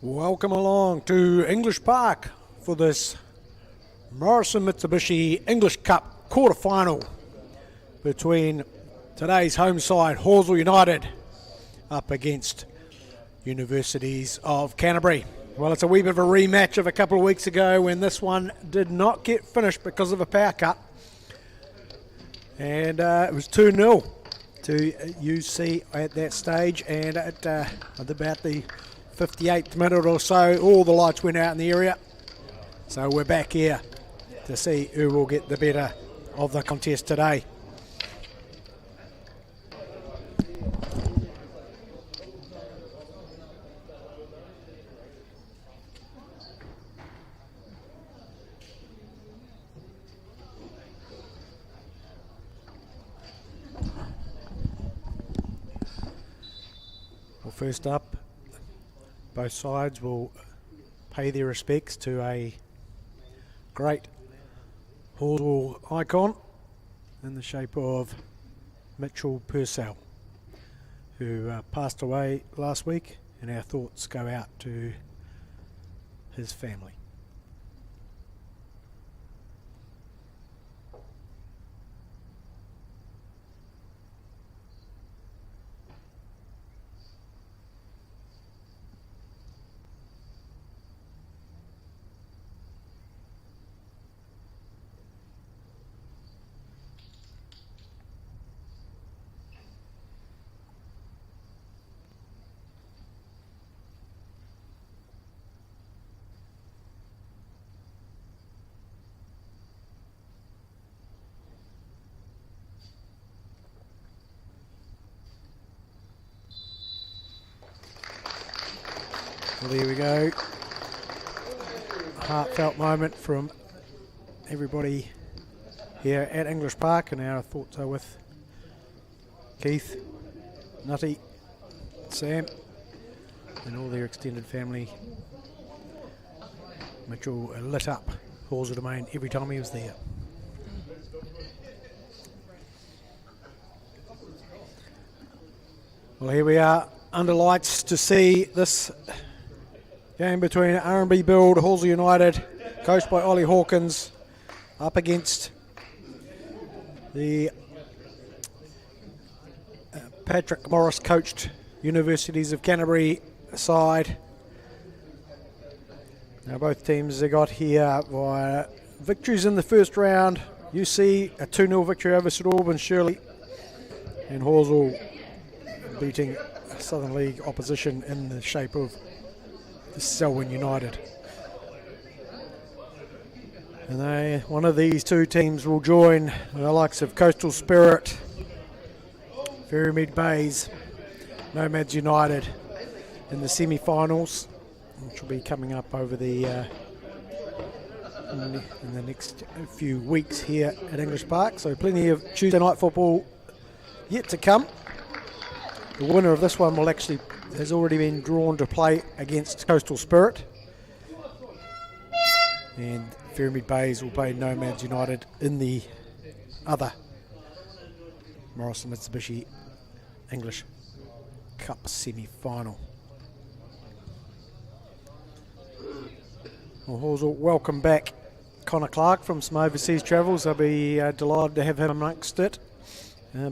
Welcome along to English Park for this Morrison Mitsubishi English Cup quarter-final between today's home side Halswell United up against Universities of Canterbury. Well, it's a wee bit of a rematch of a couple of weeks ago when this one did not get finished because of a power cut, and it was 2-0 to UC at that stage, and at about the 58th minute or so, all the lights went out in the area. So we're back here to see who will get the better of the contest today. Well, first up, both sides will pay their respects to a great Halswell icon in the shape of Mitchell Purcell, who passed away last week, and our thoughts go out to his family. Well, there we go. Heartfelt moment from everybody here at English Park, and our thoughts are with Keith, Nutty, Sam, and all their extended family. Mitchell lit up Halswell Domain every time he was there. Well, here we are under lights to see this game between R&B Build, Halswell United, coached by Ollie Hawkins, up against the Patrick Morris coached Universities of Canterbury side. Now both teams have got here via victories in the first round. UC a 2-0 victory over St Albans Shirley, and Halswell beating Southern League opposition in the shape of Selwyn United. And one of these two teams will join the likes of Coastal Spirit, Ferrymead Bays, Nomads United in the semi-finals, which will be coming up over the in the next few weeks here at English Park. So plenty of Tuesday night football yet to come. The winner of this one has already been drawn to play against Coastal Spirit, and Ferrymead Bays will play Nomads United in the other Morrison Mitsubishi English Cup semi-final. Well, Halswell welcome back Connor Clark from some overseas travels. They'll be delighted to have him amongst it.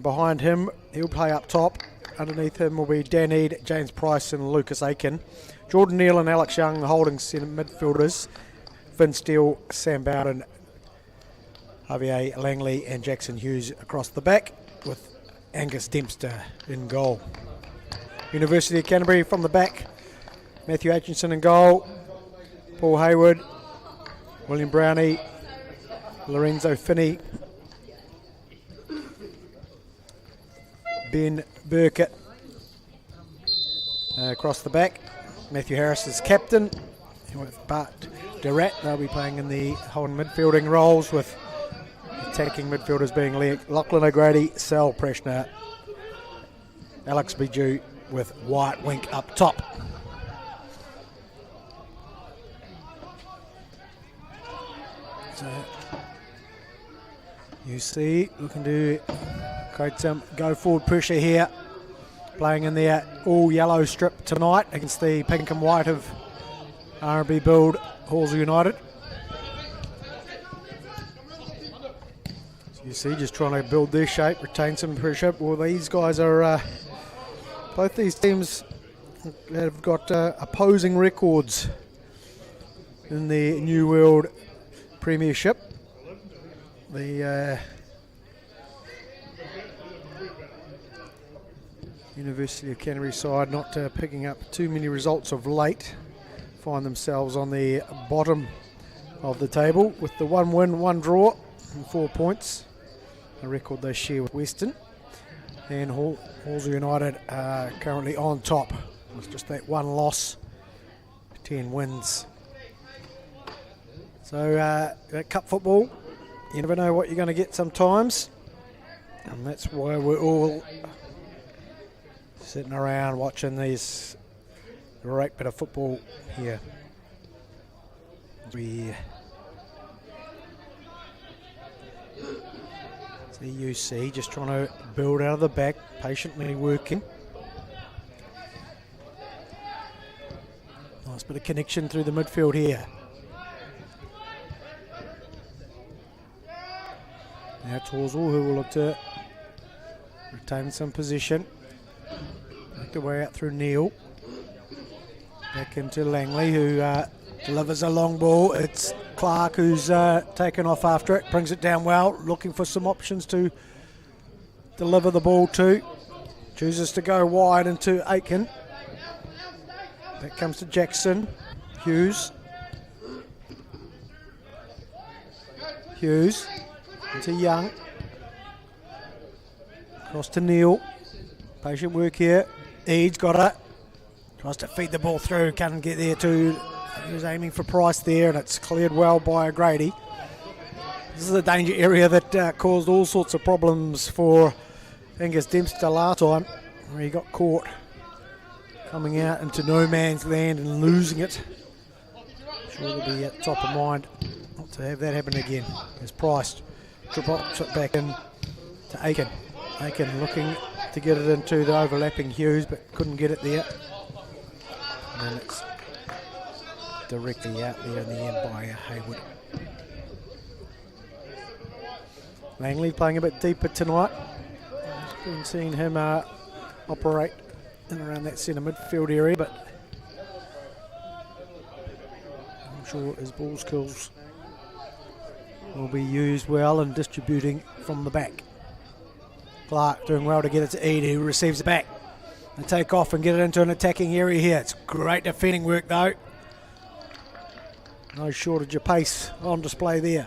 Behind him, he'll play up top. Underneath him will be Dan Eade, James Price and Lucas Aiken. Jordan Neal and Alex Young, the holding centre midfielders. Finn Steele, Sam Bowden, Javier Langley and Jackson Hughes across the back, with Angus Dempster in goal. University of Canterbury from the back, Matthew Atkinson in goal, Paul Hayward, William Brownie, Lorenzo Finney, Ben Burkett across the back. Matthew Harris is captain, with Bart Durrat. They'll be playing in the holding midfielding roles, with attacking midfielders being Lachlan O'Grady, Sal Preshner, Alex Bijou, with Wyatt Wink up top. So you see, looking to create some go forward pressure here, playing in their all yellow strip tonight against the pink and white of R&B build, Halswell United. So you see, just trying to build their shape, retain some pressure. Well, these guys are, both these teams have got opposing records in the New World Premiership. The University of Canterbury side not picking up too many results of late, find themselves on the bottom of the table with the 1 win, 1 draw and 4 points, a record they share with Western. And Halswell United are currently on top with just that 1 loss, 10 wins. So cup football, you never know what you're going to get sometimes, and that's why we're all sitting around watching these great bit of football here. We see UC just trying to build out of the back, patiently working. Nice bit of connection through the midfield here. Now Halswell, who will look to retain some position. Make the way out through Neil. Back into Langley, who delivers a long ball. It's Clark who's taken off after it, brings it down well, looking for some options to deliver the ball to. Chooses to go wide into Aiken. That comes to Jackson. Hughes into Young. Across to Neil. Patient work here. Eads got it. Tries to feed the ball through. Can't get there too. He was aiming for Price there, and it's cleared well by Grady. This is a danger area that caused all sorts of problems for Angus Dempster last time, where he got caught coming out into no man's land and losing it. Sure will be at top of mind not to have that happen again. As Price drops it back in to Aiken. Aiken looking to get it into the overlapping Hughes, but couldn't get it there. And then it's directly out there in the end by Haywood. Langley playing a bit deeper tonight. I've been seeing him operate in around that centre midfield area, but I'm sure his ball skills will be used well and distributing from the back. Clark doing well to get it to Eade, who receives it back and take off and get it into an attacking area here. It's great defending work though. No shortage of pace on display there.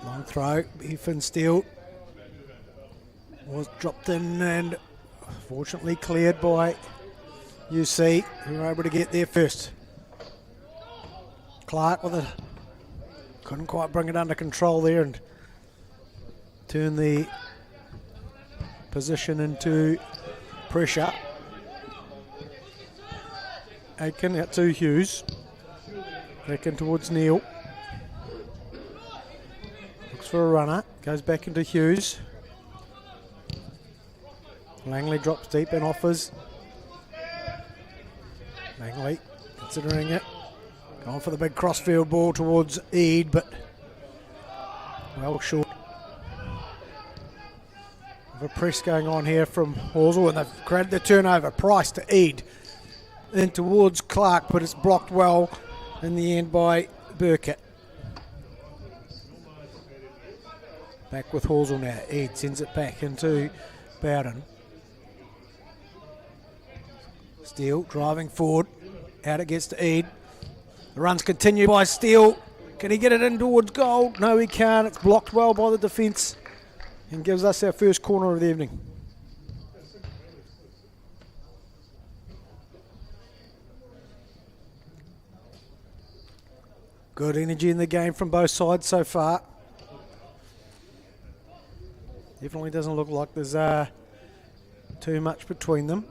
Long throw, Ethan Steele was dropped in and fortunately cleared by UC, who were able to get there first. Clark with it, couldn't quite bring it under control there and turn the position into pressure. Aiken out to Hughes, back in towards Neil. Looks for a runner, goes back into Hughes. Langley drops deep and offers. Langley considering it. Going for the big crossfield ball towards Eade, but well short. Of a press going on here from Halswell, and they've created the turnover. Price to Eade. Then towards Clark, but it's blocked well in the end by Burkett. Back with Halswell now. Eade sends it back into Bowden. Steele driving forward. Out it gets to Eade. The runs continue by Steele. Can he get it in towards goal? No, he can't. It's blocked well by the defence and gives us our first corner of the evening. Good energy in the game from both sides so far. Definitely doesn't look like there's too much between them.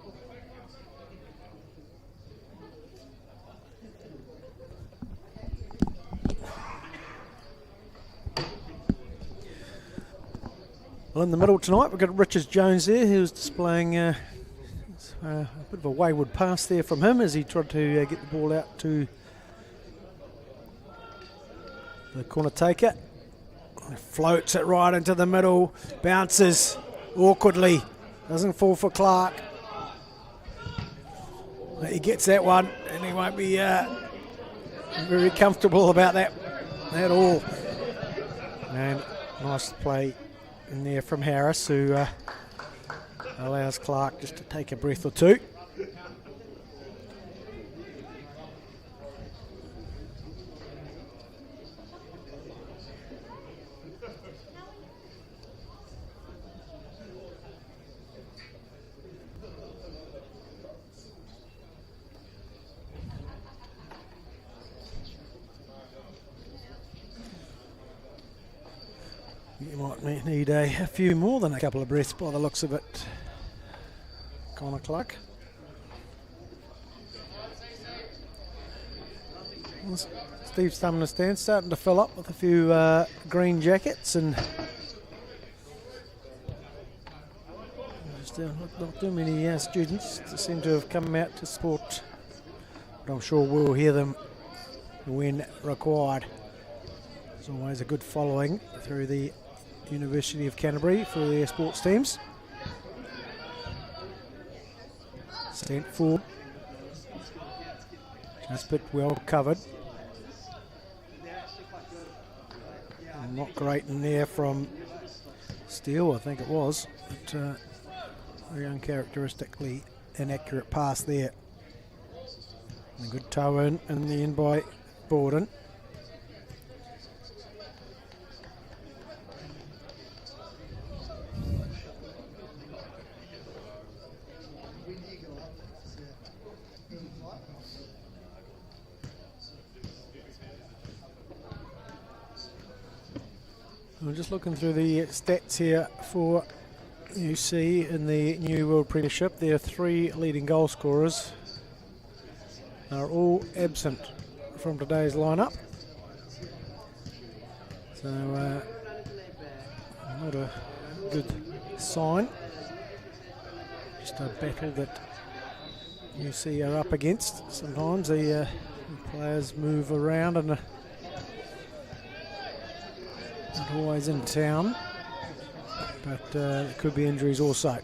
Well, in the middle tonight, we've got Richard Jones there, who's displaying a bit of a wayward pass there from him as he tried to get the ball out to the corner taker. Floats it right into the middle, bounces awkwardly, doesn't fall for Clark. He gets that one, and he won't be very comfortable about that at all. And nice play in there from Harris, who allows Clark just to take a breath or two. You might need a few more than a couple of breaths by the looks of it, Connor Clark. Steve Stumner's stand starting to fill up with a few green jackets, and just not too many students seem to have come out to support, but I'm sure we'll hear them when required. There's always a good following through the University of Canterbury for their sports teams. Sent forward, just a bit well covered. Not great in there from Steele, I think it was, but very uncharacteristically inaccurate pass there. A good toe in the end by Borden. I'm just looking through the stats here for UC in the new World Premiership. Their three leading goal scorers are all absent from today's lineup. So not a good sign. Just a battle that UC are up against. Sometimes the players move around and not always in town, but there could be injuries also.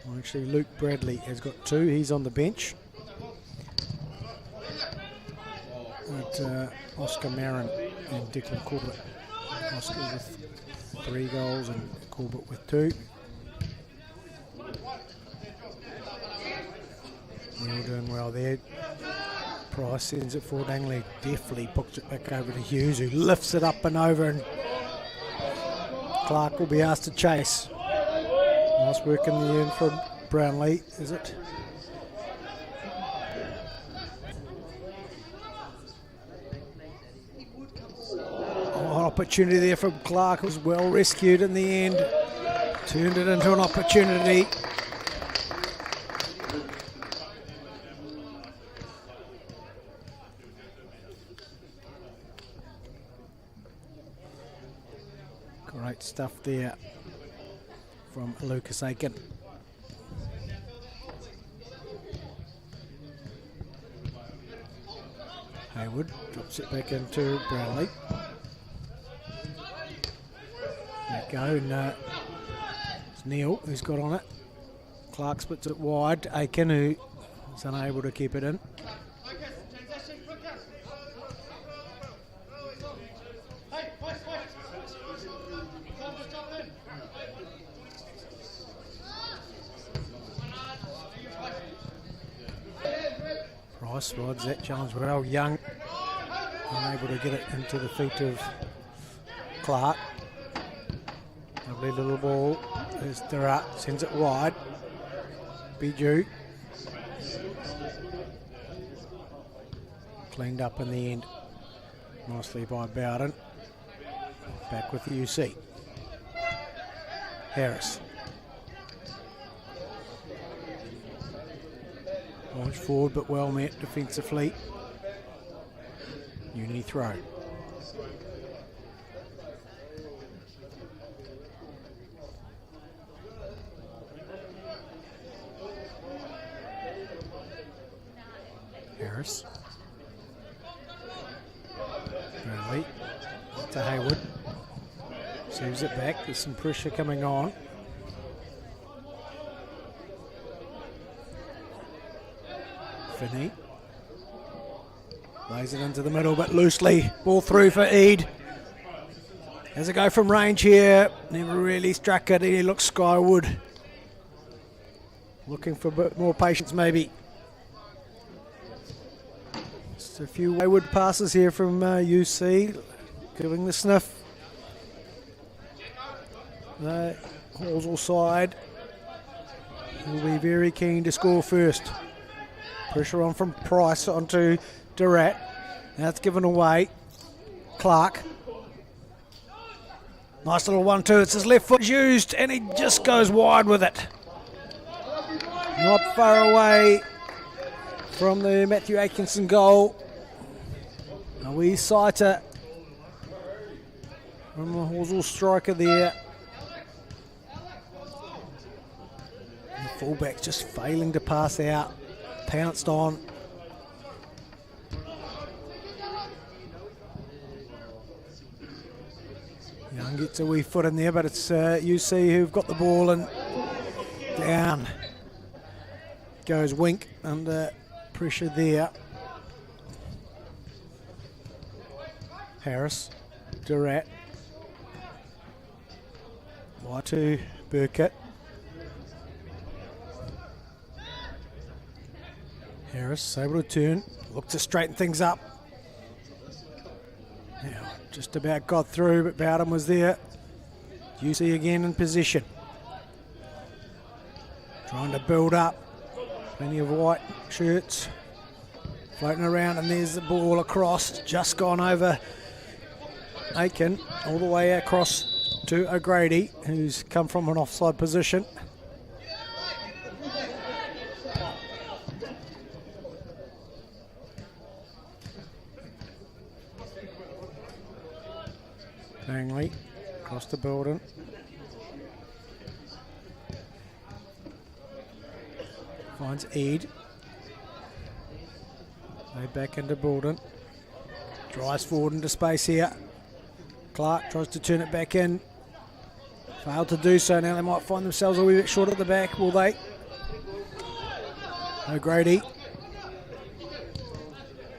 Well, actually, Luke Bradley has got two. He's on the bench. But Oscar Marin and Declan Corbett. Oscar with 3 goals and Corbett with 2. Neil doing well there. Price sends it forward. Angley deftly puts it back over to Hughes, who lifts it up and over, and Clark will be asked to chase. Nice work in the end from Brownlee, is it? Oh, opportunity there from Clark, was well rescued in the end. Turned it into an opportunity. Great stuff there from Lucas Aiken. Hayward drops it back into Brownlee. There you go, and it's Neil who's got on it. Clark splits it wide. Aiken, who is unable to keep it in. Price rides that challenge well. Young unable to get it into the feet of Clark. Lovely little ball. There's Durant, sends it wide. Bijou. Cleaned up in the end. Nicely by Bowden. Back with the UC. Harris. Launch forward but well met defensively. Uni throw. Harris. Bradley to Hayward. Saves it back. There's some pressure coming on. Finney. Lays it into the middle, but loosely. Ball through for Eade. Has a go from range here. Never really struck it. He looks skyward. Looking for a bit more patience, maybe. Just a few wayward passes here from UC. Giving the sniff. The Halswell side will be very keen to score first. Pressure on from Price onto Durant. Now it's given away. Clark. Nice little 1-2. It's his left foot used and he just goes wide with it. Not far away from the Matthew Atkinson goal. A wee sighter from the Halswell striker there. The fullback's just failing to pass out. Pounced on. Young gets a wee foot in there, but it's UC who've got the ball and down. Goes Wink under pressure there. Harris, Durant. Wide to Burkett. Harris able to turn, look to straighten things up. Now, just about got through, but Bowden was there. UC again in position. Trying to build up. Plenty of white shirts floating around, and there's the ball across. Just gone over Aiken, all the way across to O'Grady, who's come from an offside position. Langley across the building. Finds Eade. They back into Borden. Drives forward into space here. Clark tries to turn it back in. Failed to do so. Now they might find themselves a wee bit short at the back, will they? O'Grady.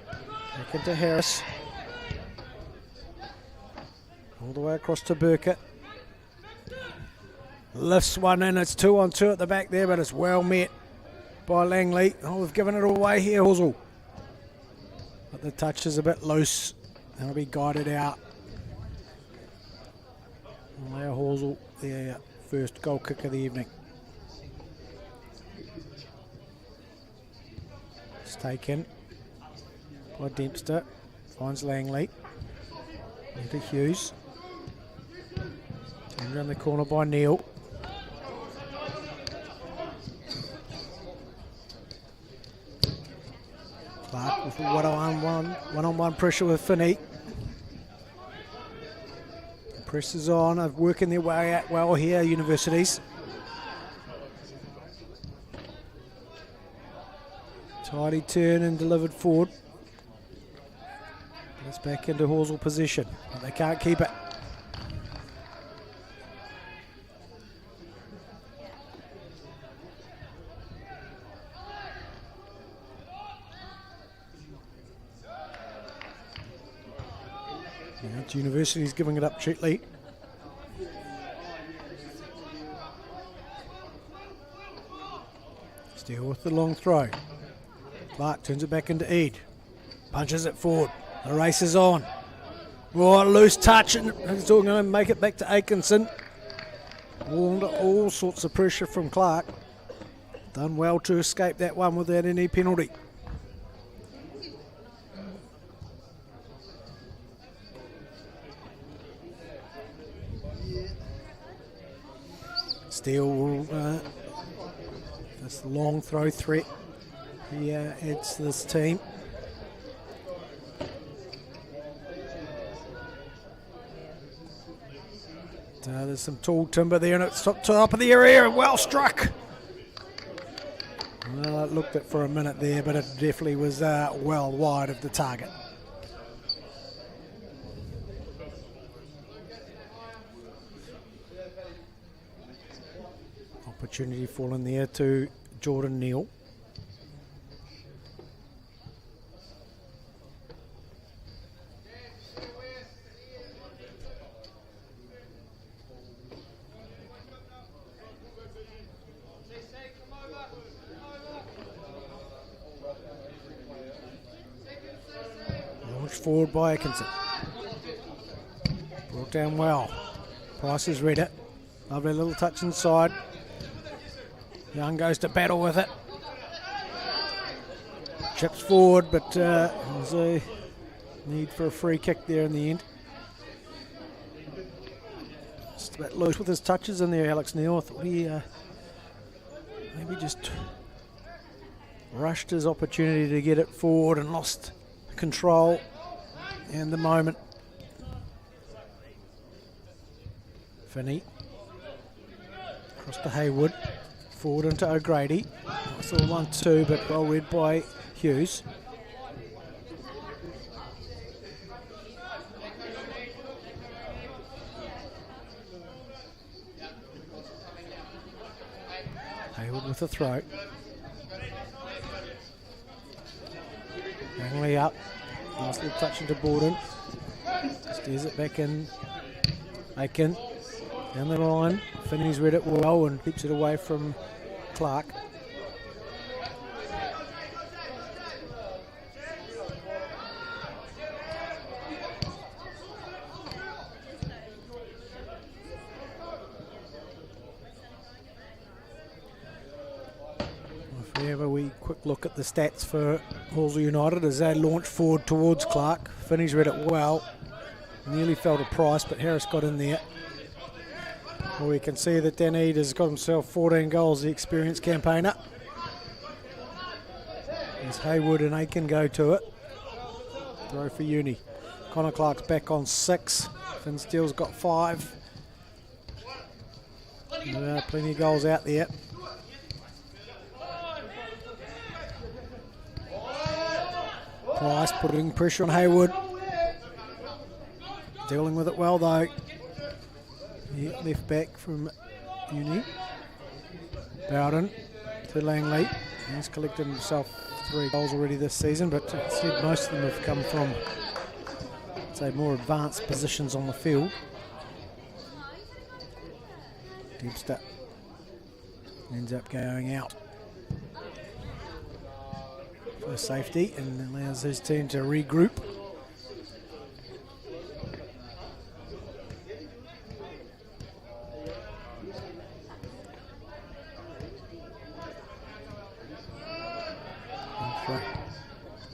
Back into Harris. All the way across to Burkett. Lifts one in. It's 2-on-2 at the back there, but it's well met by Langley. Oh, we've given it away here, Halswell. But the touch is a bit loose. That'll be guided out. Leo Halswell, their first goal kick of the evening. It's taken by Dempster. Finds Langley. Into Hughes. Turned around the corner by Neal. Clark with one-on-one pressure with Finney. Presses on, are working their way out well here, Universities. Tidy turn and delivered forward. It's back into Halswell position, but they can't keep it. University's giving it up cheaply. Still with the long throw. Clark turns it back into Eade. Punches it forward. The race is on. Oh, loose touch, and it's all going to make it back to Atkinson. Under all sorts of pressure from Clark. Done well to escape that one without any penalty. Steele, this long throw threat, adds to this team. There's some tall timber there, and it's top of the area. Well struck. Well, I looked at for a minute there, but it definitely was well wide of the target. Opportunity falling there to Jordan Neal. Forward by Atkinson. Brought down well. Price has read it. Lovely little touch inside. Young goes to battle with it. Chips forward, but there's a need for a free kick there in the end. Just a bit loose with his touches in there, Alex Neil. I thought he maybe just rushed his opportunity to get it forward and lost control. And the moment. Finney. Across to Haywood. Forward into O'Grady. Nice little 1-2, but well read by Hughes. Haywood with a throw. Langley up. Nice little touch into Borden. Steers it back in. Aiken. Down the line. Finney's read it well and keeps it away from Clark. If we have a wee quick look at the stats for Halswell United as they launch forward towards Clark. Finney's read it well. Nearly fell to Price, but Harris got in there. Well, we can see that Danede has got himself 14 goals, the experienced campaigner. As Haywood and Aiken go to it. Throw for Uni. Connor Clark's back on 6. Finn Steele's got 5. Plenty of goals out there. Price putting pressure on Haywood. Dealing with it well though. Left back from Uni. Bowden to Langley. He's collected himself 3 goals already this season, but said most of them have come from, say, more advanced positions on the field. Debster ends up going out for safety and allows his team to regroup.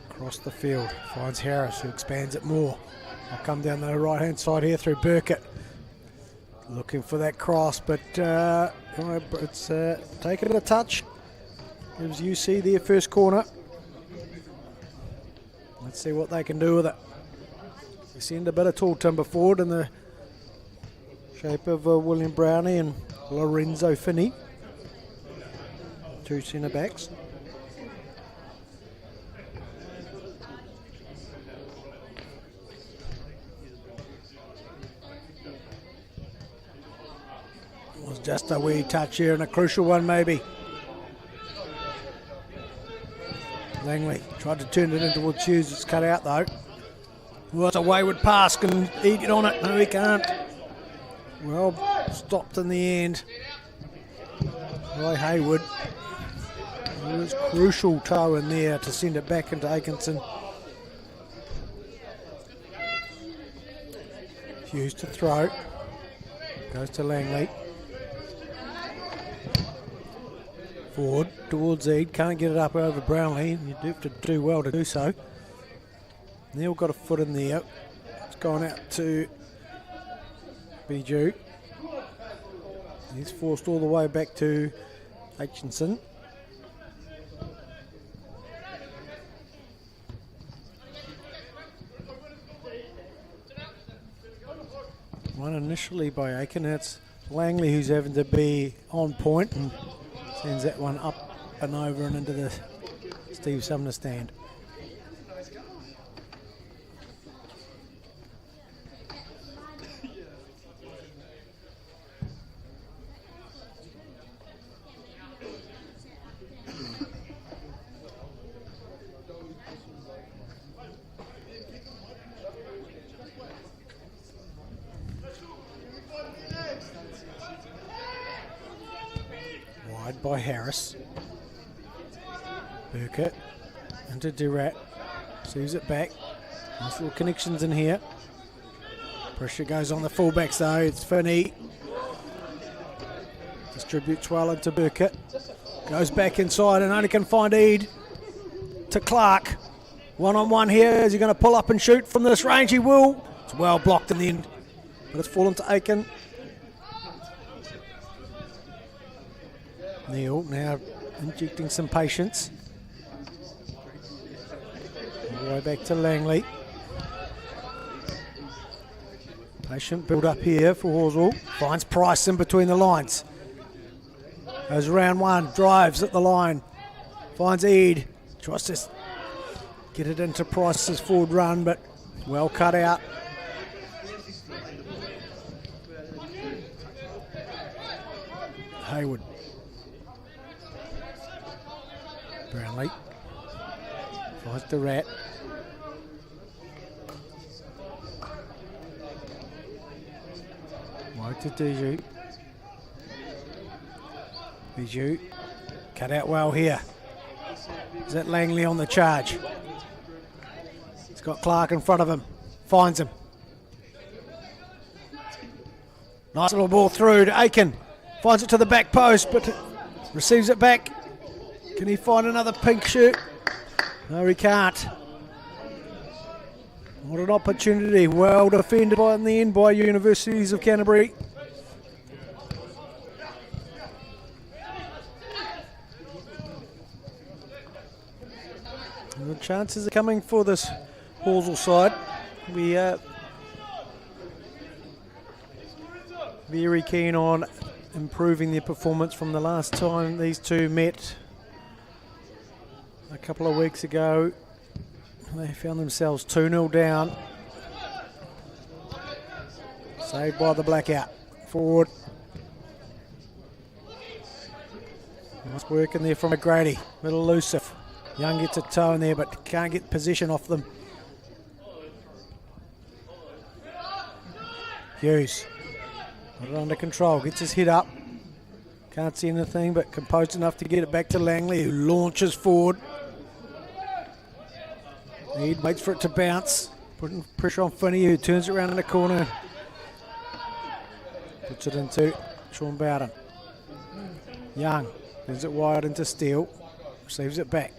Across the field, finds Harris, who expands it more. I'll come down the right hand side here through Burkett. Looking for that cross, but it's taken a touch. Gives UC their first corner. Let's see what they can do with it. They send a bit of tall timber forward in the shape of William Brownie and Lorenzo Finney. 2 centre backs. Was just a wee touch here and a crucial one maybe. Langley tried to turn it in towards Hughes. It's cut out though. Well, it's a wayward pass. Can he get on it? No, he can't. Well, stopped in the end. Roy Haywood. It was crucial toe in there to send it back into Atkinson. Hughes to throw. Goes to Langley. Forward towards Eade, can't get it up over Brownlee. You do have to do well to do so. Neil got a foot in there. It's gone out to Bijou. He's forced all the way back to Aitchison. One initially by Aiken. It's Langley who's having to be on point and sends that one up and over and into the Steve Sumner stand. Wide by Harris. Burkett into Durant. Sees it back. Nice little connections in here. Pressure goes on the fullbacks though. It's Finney. Distributes well into Burkett. Goes back inside and only can find Eade to Clark. One-on-one here. Is he going to pull up and shoot from this range? He will. It's well blocked in the end. But it's fallen to Aiken. Neil now injecting some patience. All the way back to Langley. Patient build up here for Horsell. Finds Price in between the lines. Goes round one, drives at the line. Finds Eade. Tries to get it into Price's forward run, but well cut out. Hayward. Brownlee finds the Rat. Wide to Dijou. Bijou cut out well here. Is that Langley on the charge? He's got Clark in front of him. Finds him. Nice little ball through to Aiken. Finds it to the back post, but receives it back. Can he find another pink shirt? No, he can't. What an opportunity. Well defended in the end by Universities of Canterbury. And the chances are coming for this Horsell side. We are very keen on improving their performance from the last time these two met. A couple of weeks ago, they found themselves 2-0 down. Saved by the blackout. Forward. Nice work in there from McGrady. Little elusive. Young gets a toe in there, but can't get position off them. Hughes. Got it under control. Gets his head up. Can't see anything, but composed enough to get it back to Langley, who launches forward. Eade waits for it to bounce, putting pressure on Finney, who turns it around in the corner. Puts it into Sean Bowden. Young gives it wide into Steele, receives it back.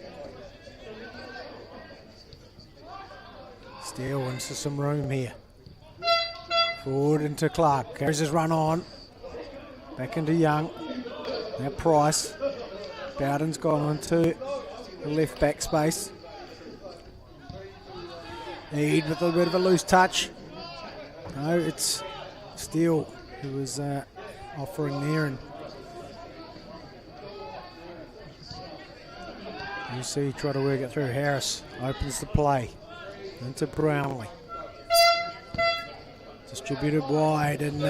Steele into some room here. Forward into Clark, carries his run on. Back into Young. Now Price. Bowden's gone onto the left back space. Eade with a bit of a loose touch. No, it's Steele who was offering there, and you see try to work it through. Harris opens the play into Brownlee. Distributed wide, and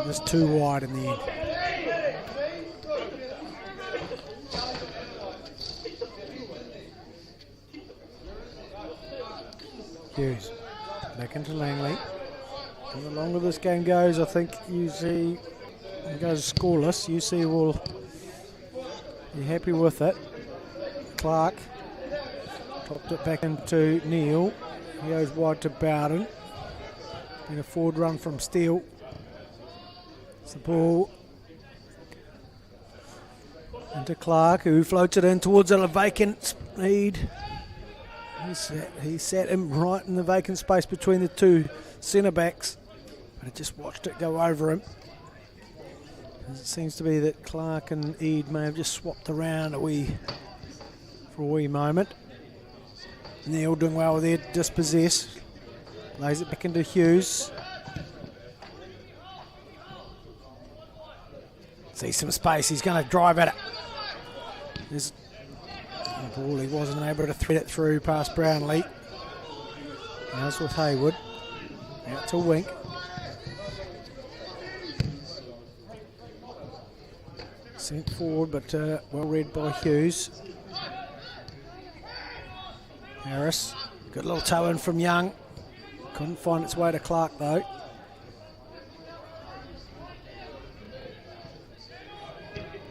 just too wide in the end. Hughes back into Langley. And the longer this game goes, I think UC goes scoreless. UC will be happy with it. Clark topped it back into Neil. He goes wide to Bowden. And a forward run from Steele. It's the ball into Clark, who floats it in towards a vacant Eade. He sat him right in the vacant space between the two centre backs, but he just watched it go over him. It seems to be that Clark and Eade may have just swapped around for a wee moment. Neil doing well there, dispossess. Lays it back into Hughes. See some space, he's going to drive at it. There's The ball, he wasn't able to thread it through past Brownlee. As with Haywood. Out to Wink. Sent forward, but well read by Hughes. Harris. Good little toe in from Young. Couldn't find its way to Clark though.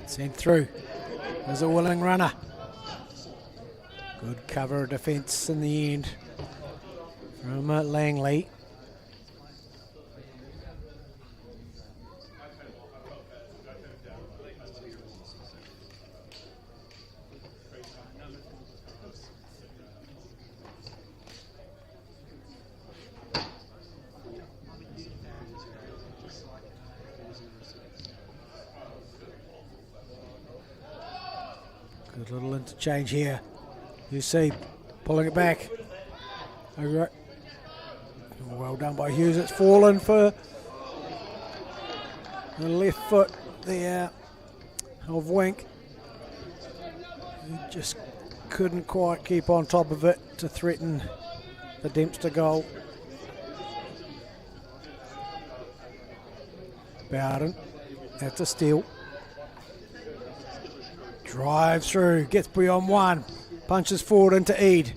Sent through. There's a willing runner. Good cover of defence in the end from Langley. Good little interchange here. You see, pulling it back. Over. Well done by Hughes. It's fallen for the left foot there of Wink. He just couldn't quite keep on top of it to threaten the Dempster goal. Bowden. That's a steal. Drives through, gets beyond one, punches forward into Eade.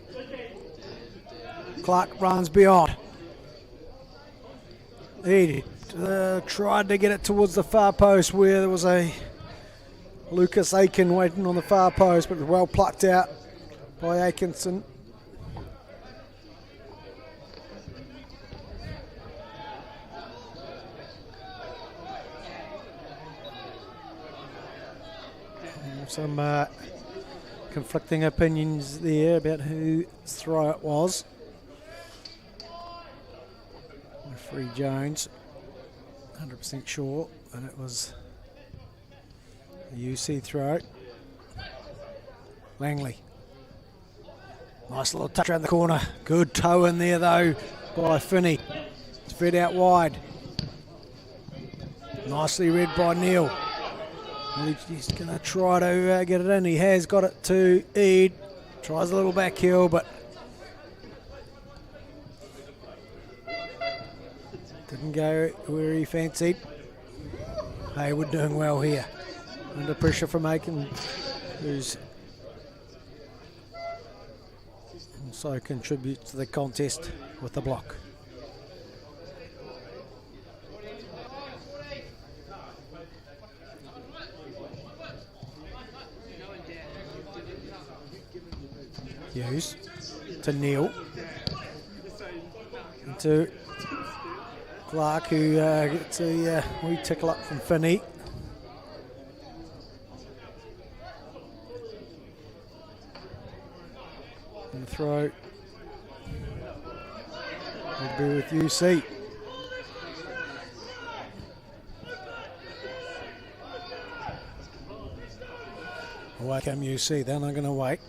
Clark runs beyond. Eade tried to get it towards the far post where there was a Lucas Aiken waiting on the far post, but well plucked out by Atkinson. Some conflicting opinions there about whose throw it was. Referee Jones, 100% sure that it was a UC throw. Langley. Nice little touch around the corner. Good toe in there though by Finney. It's fed out wide. Nicely read by Neil. He's going to try to get it in. He has got it to Eade. Tries a little back heel, but didn't go where he fancied. Haywood doing well here. Under pressure from Aiken, who's also contributes to the contest with the block. Hughes to Neil, to Clark, who gets a wee tickle up from Finney. And the throw will be with UC. Away come UC, they're not going to wait.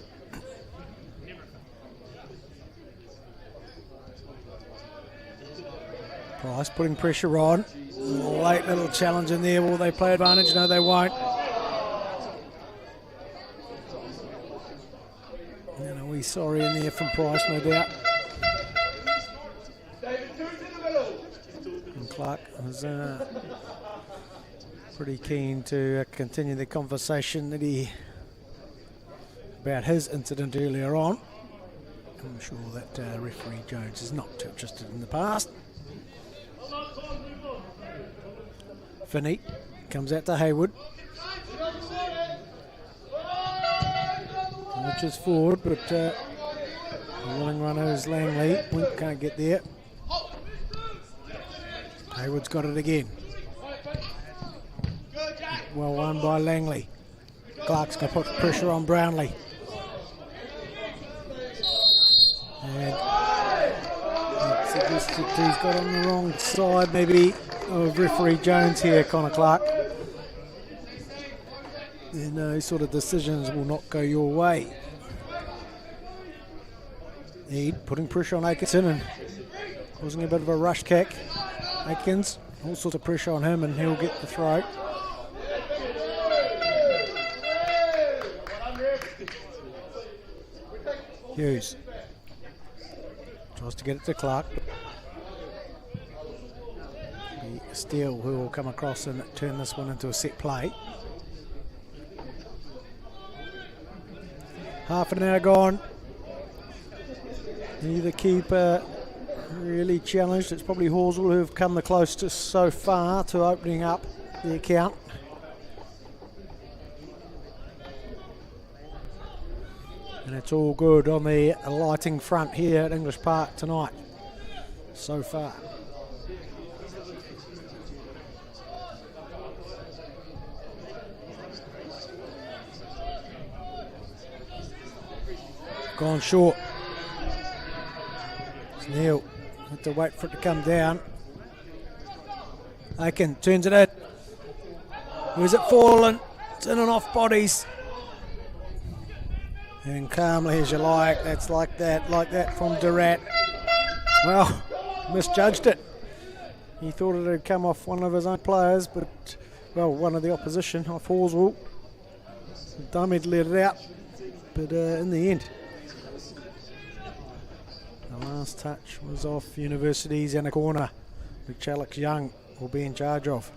Price putting pressure on. Late little challenge in there. Will they play advantage? No, they won't. And a wee sorry in there from Price, no doubt. And Clark was pretty keen to continue the conversation that he about his incident earlier on. I'm sure that referee Jones is not too interested in the past. Finney comes out to Haywood. Launches forward, but the willing runner is Langley. Wink can't get there. Haywood's got it again. Well won by Langley. Clark's going to put pressure on Brownlee. And it's suggested he's got on the wrong side, maybe, of referee Jones here, Connor Clark. And those sort of decisions will not go your way. Eade putting pressure on Atkinson and causing a bit of a rush kick. Atkins, all sorts of pressure on him, and he'll get the throw. Hughes tries to get it to Clark. Steele, who will come across and turn this one into a set play. Half an hour gone. Neither keeper really challenged. It's probably Halswell who have come the closest so far to opening up the account. And it's all good on the lighting front here at English Park tonight so far. Gone short. It's Neil. Have to wait for it to come down. Aiken turns it in. Where's it fallen? It's in and off bodies. And calmly as you like. That's like that from Durant. Well, misjudged it. He thought it had come off one of his own players, but, well, one of the opposition, off Halswell. Dummied let it out, but in the end, the last touch was off Universities in a corner, which Alex Young will be in charge of.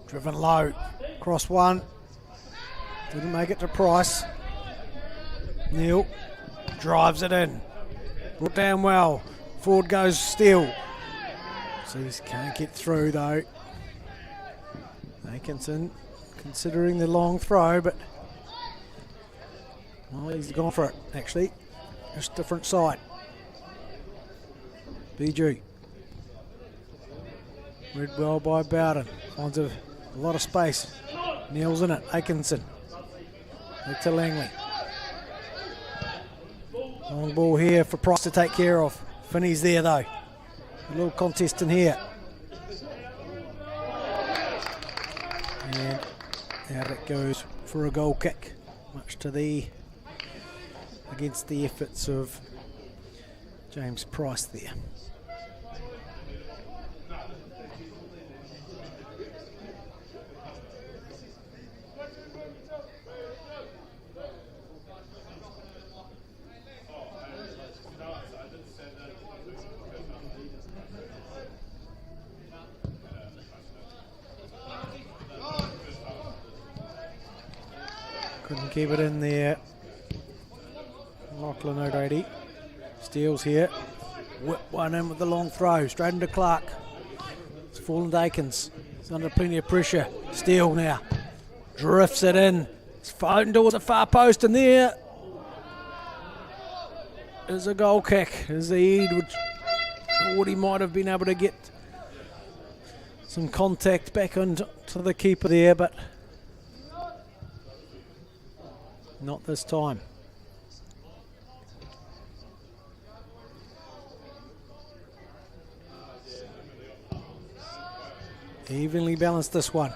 Driven low, cross one, didn't make it to Price. Neil drives it in, brought down well, forward goes Steele. He can't get through though. Atkinson considering the long throw, but well, he's gone for it actually. Just different side. BG. Read well by Bowden. Finds a lot of space. Neil's in it. Atkinson. Back to Langley. Long ball here for Price to take care of. Finney's there though. A little contest in here. And out it goes for a goal kick. Much to the against the efforts of James Price there. Couldn't keep it in there. Lachlan O'Grady. Steele's here. Whip one in with the long throw. Straight into Clark. It's fallen to Akins. He's under plenty of pressure. Steele now. Drifts it in. It's floating towards the far post, and there is a goal kick. As the Eid thought he might have been able to get some contact back onto the keeper there, but not this time. Evenly balanced this one.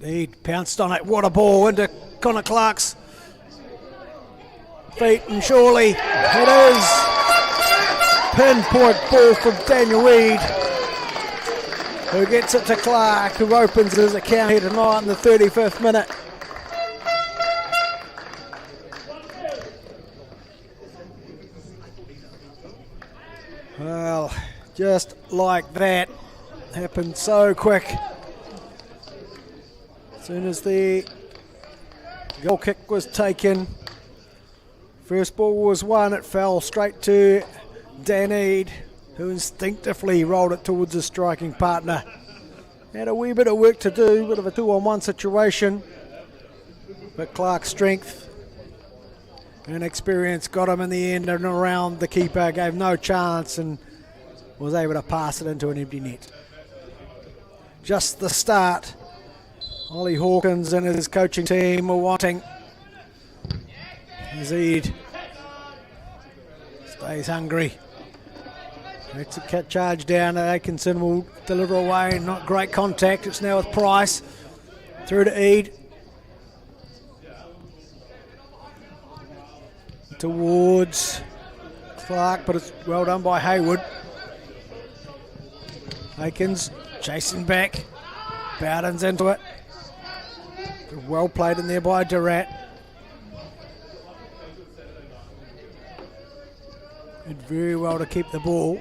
Eid pounced on it. What a ball into Connor Clark's feet, and surely it is. Pinpoint ball from Daniel Eid, who gets it to Clark, who opens his account here tonight in the 35th minute. Well, just like that, happened so quick. As soon as the goal kick was taken, first ball was won, it fell straight to Dan Eid, who instinctively rolled it towards his striking partner. Had a wee bit of work to do, bit of a 2-on-1 situation, but Clark's strength and experience got him in the end and around the keeper, gave no chance and was able to pass it into an empty net. Just the start. Ollie Hawkins and his coaching team were wanting. Eid stays hungry. It's a charge down. Atkinson will deliver away. Not great contact. It's now with Price. Through to Eid. towards Clark, but it's well done by Haywood. Aikens chasing back. Bowden's into it. Well played in there by Durant. Did very well to keep the ball.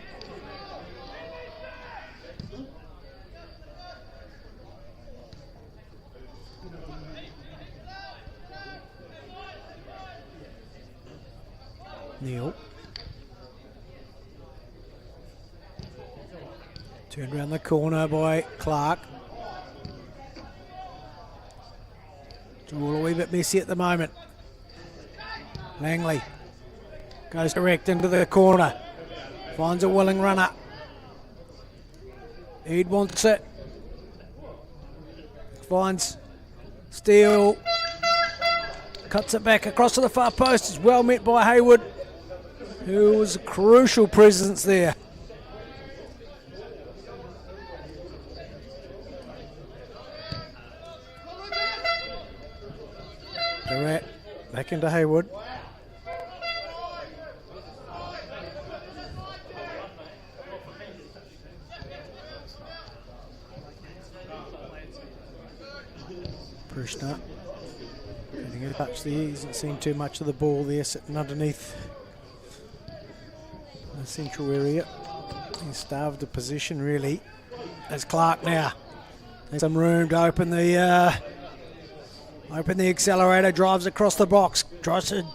Neal. Turned around the corner by Clark. It's all a wee bit messy at the moment. Langley goes direct into the corner. Finds a willing runner. Ed wants it. Finds Steele. Cuts it back across to the far post. It's well met by Haywood, who was a crucial presence there. Durant back into Haywood. Prishna getting a touch there. He hasn't seen too much of the ball there, sitting underneath the central area. He's starved the position really. There's Clark now. There's some room to open the accelerator, drives across the box, tries to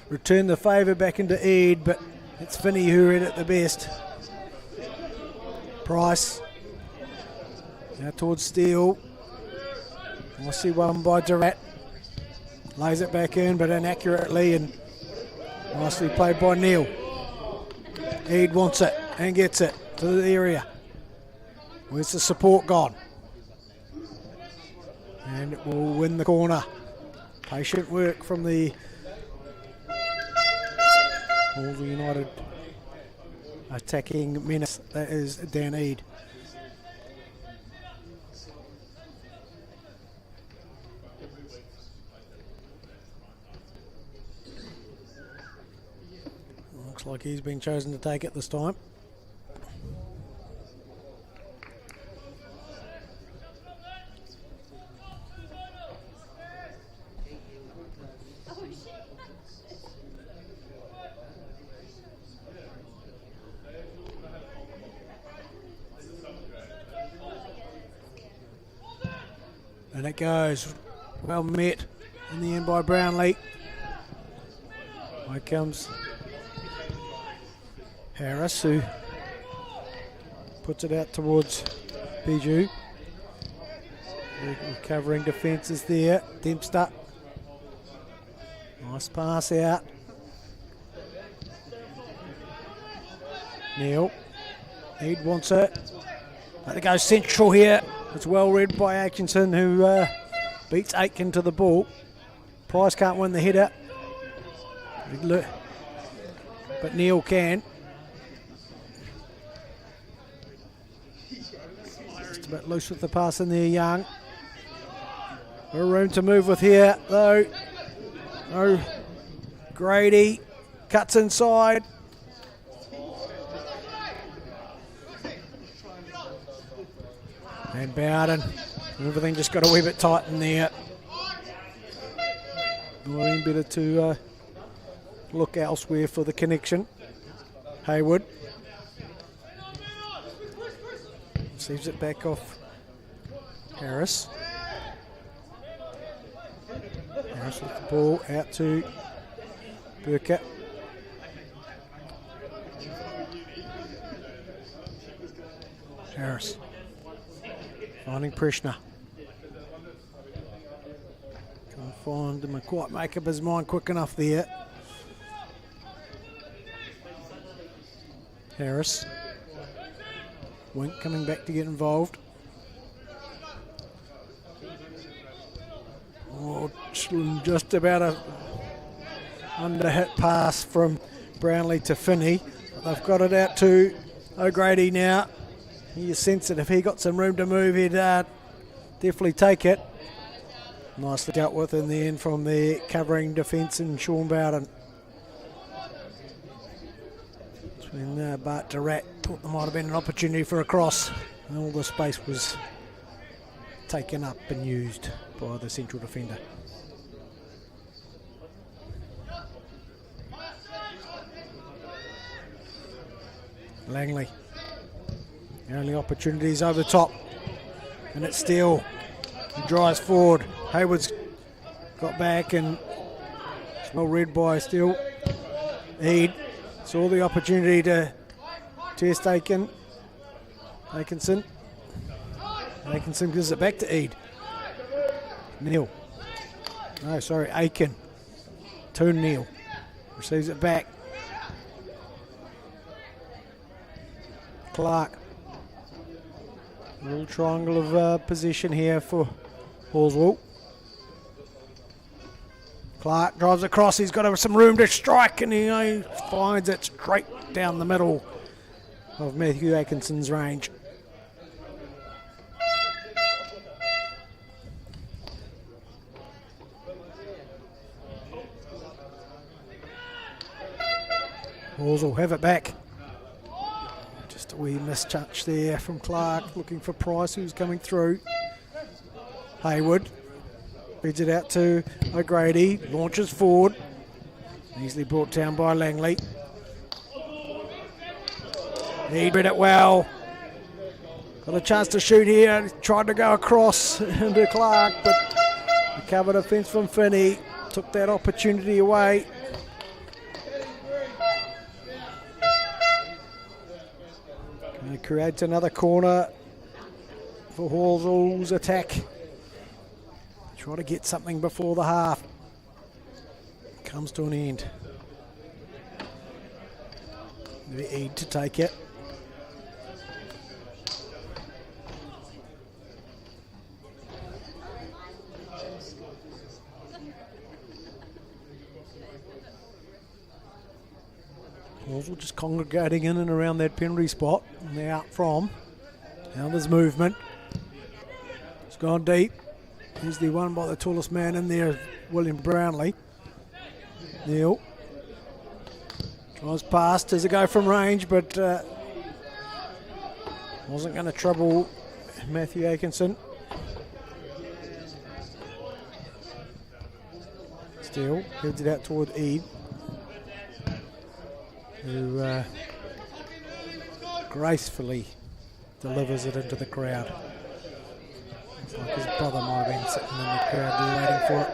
return the favour back into Ed, but it's Finney who read it the best. Price now towards Steele. I see one by Durant. Lays it back in, but inaccurately, and nicely played by Neal. Ed wants it and gets it to the area. Where's the support gone? And it will win the corner. Patient work from the United attacking menace. That is Dan Ed. Looks like he's been chosen to take it this time. And it goes well met in the end by Brownlee. Here comes Harris, who puts it out towards Bijou. Recovering defences there. Dempster. Nice pass out. Neal. Ed wants it. But it goes central here. It's well read by Atkinson, who beats Aitken to the ball. Price can't win the header, but Neal can. Just a bit loose with the pass in there, Young. No room to move with here, though. No. Grady cuts inside. And Bowden, everything just got a wee bit tight in there. Well, better to look elsewhere for the connection. Haywood receives it back off Harris. Harris with the ball out to Burkett. Harris finding Prishna. Can't find him and quite make up his mind quick enough there. Harris. Wink coming back to get involved. Oh, just about a under-hit pass from Brownlee to Finney. They've got it out to O'Grady now. You sense that if he got some room to move, he'd definitely take it. Nicely dealt with in the end from the covering defence and Sean Bowden. And Bart Durrat thought there might have been an opportunity for a cross. And all the space was taken up and used by the central defender. Langley. The only opportunities over the top. And it's Steele. He drives forward. Hayward's got back and it's well read by Steele. Eade saw the opportunity to test Atkinson. Atkinson gives it back to Eade. Neal. No, sorry, Aiken. To Neal. Receives it back. Clark. A little triangle of position here for Halswell. Clark drives across. He's got some room to strike, and he finds it straight down the middle of Matthew Atkinson's range. Halswell have it back. Just a wee mistouch there from Clark, looking for Price, who's coming through. Hayward feeds it out to O'Grady, launches forward, easily brought down by Langley. He read it well. Got a chance to shoot here, tried to go across into Clark, but the cover defence from Finney took that opportunity away. And it creates another corner for Halswell's attack. Try to get something before the half. Comes to an end. Eade to take it. Halswell just congregating in and around that penalty spot. And they're out from. Now there's movement. It's gone deep. Easily won by the tallest man in there, William Brownlee. Neal tries past as a go from range, but wasn't going to trouble Matthew Atkinson. Steele heads it out toward Eade, who gracefully delivers it into the crowd. Looks like his brother might have been sitting in the crowd waiting for it.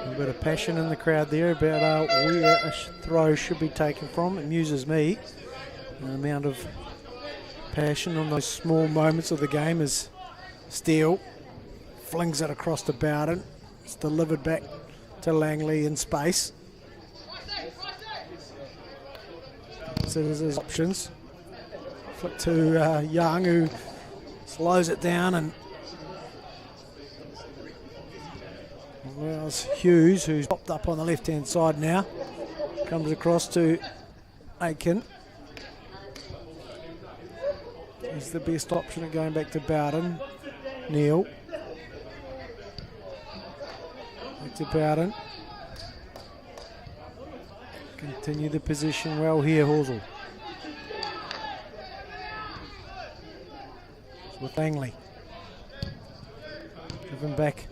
A bit of passion in the crowd there about where a throw should be taken from. It amuses me, the amount of passion on those small moments of the game as Steele flings it across to Bowden. It's delivered back to Langley in space. So there's his options. Flick to Young, who slows it down and allows Hughes, who's popped up on the left-hand side now. Comes across to Aiken. He's the best option at going back to Bowden. Neal. Back to Bowden. Continue the position well here, Halswell. With Langley. Give him back.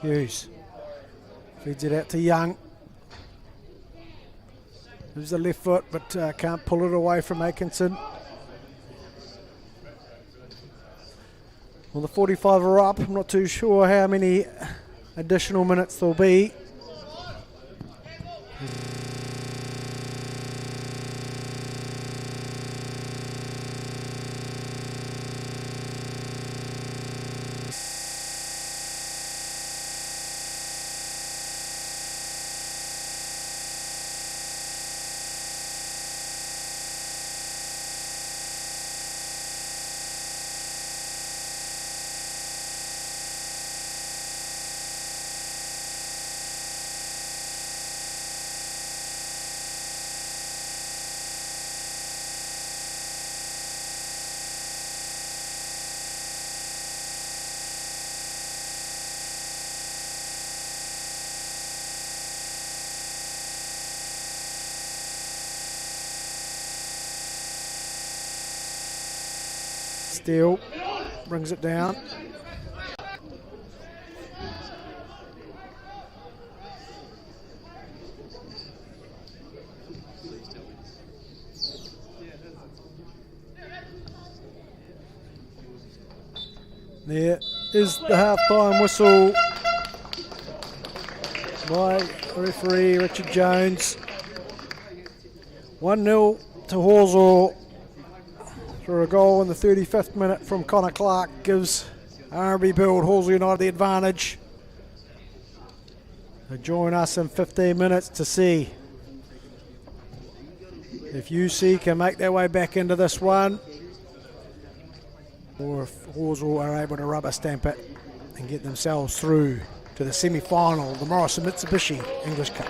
Hughes. Feeds it out to Young. Moves the left foot, but can't pull it away from Atkinson. Well, the 45 are up. I'm not too sure how many additional minutes there'll be. Steele brings it down. There is the half-time whistle by referee Richard Jones. 1-0 to Halswell for a goal in the 35th minute from Connor Clark gives R&B Build Halswell United the advantage. So join us in 15 minutes to see if UC can make their way back into this one, or if Halswell are able to rubber stamp it and get themselves through to the semi-final of the Morrison Mitsubishi English Cup.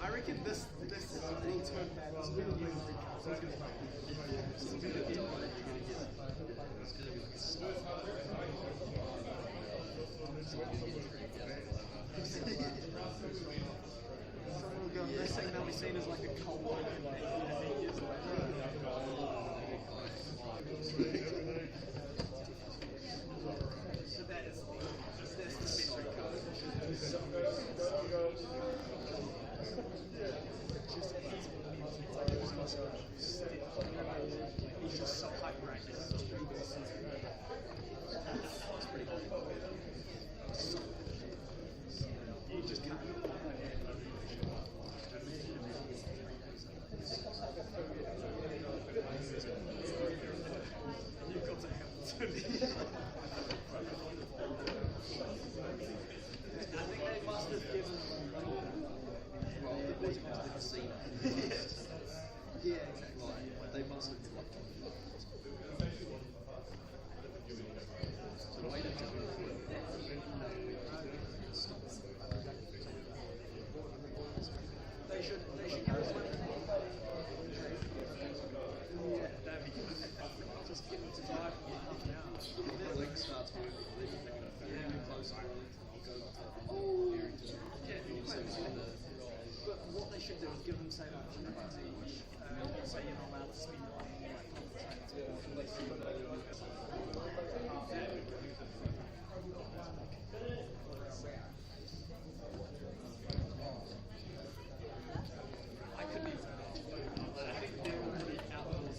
I reckon this will turn bad. Someone will go missing, they'll be seen as like a cult. So that's the special code. He's just so hype right now. It's pretty cool. You just can't. You've got to help. I think they must have given the casino. Yeah, exactly. They must have They should give us money. Yeah, that'd be good. Just get them to drive for half an hour. The link starts moving. Yeah, close. But what they should do is give them, say, like $100 each. Say you're not allowed to spend on like I could be. I think they're already outdoors.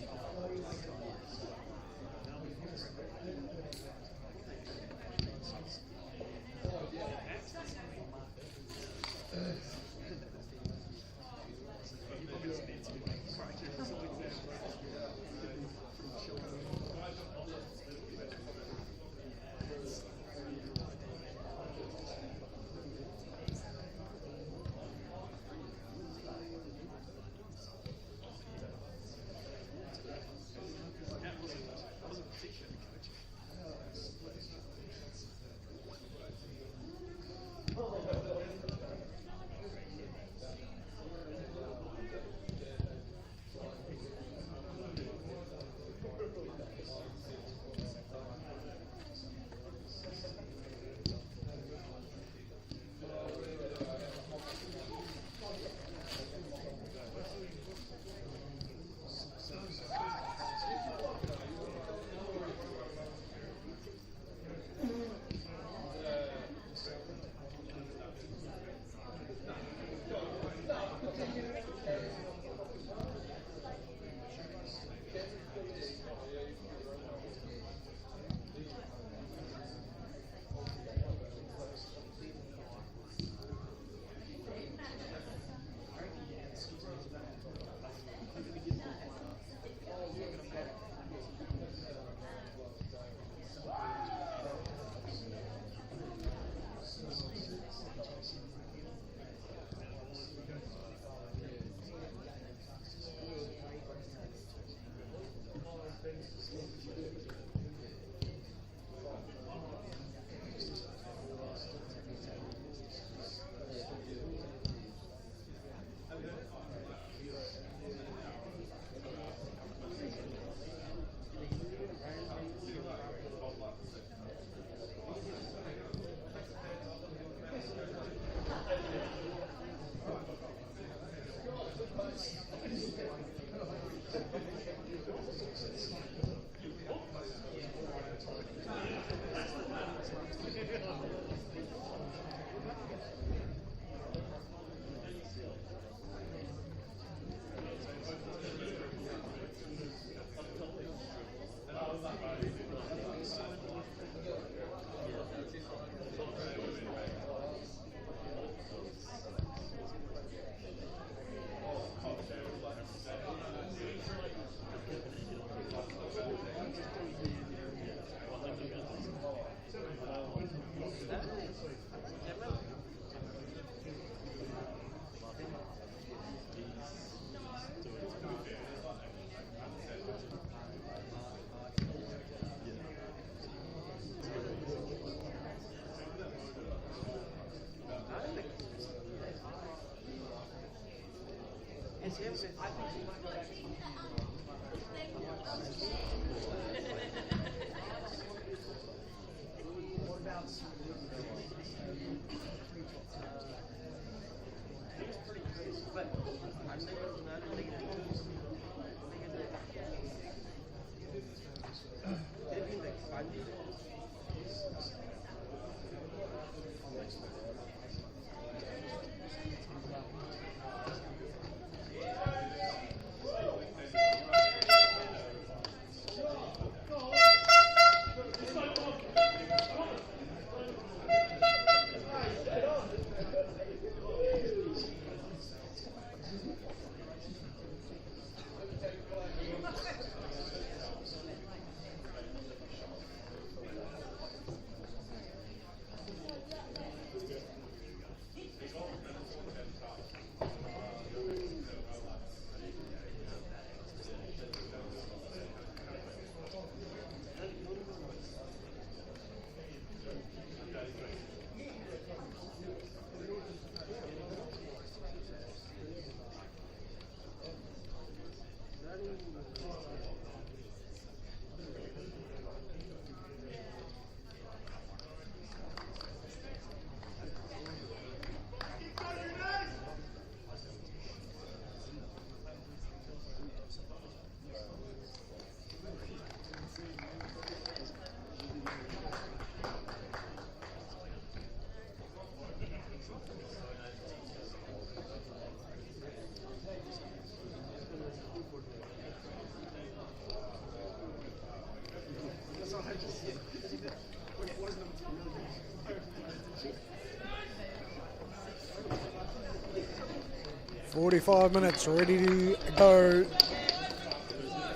45 minutes ready to go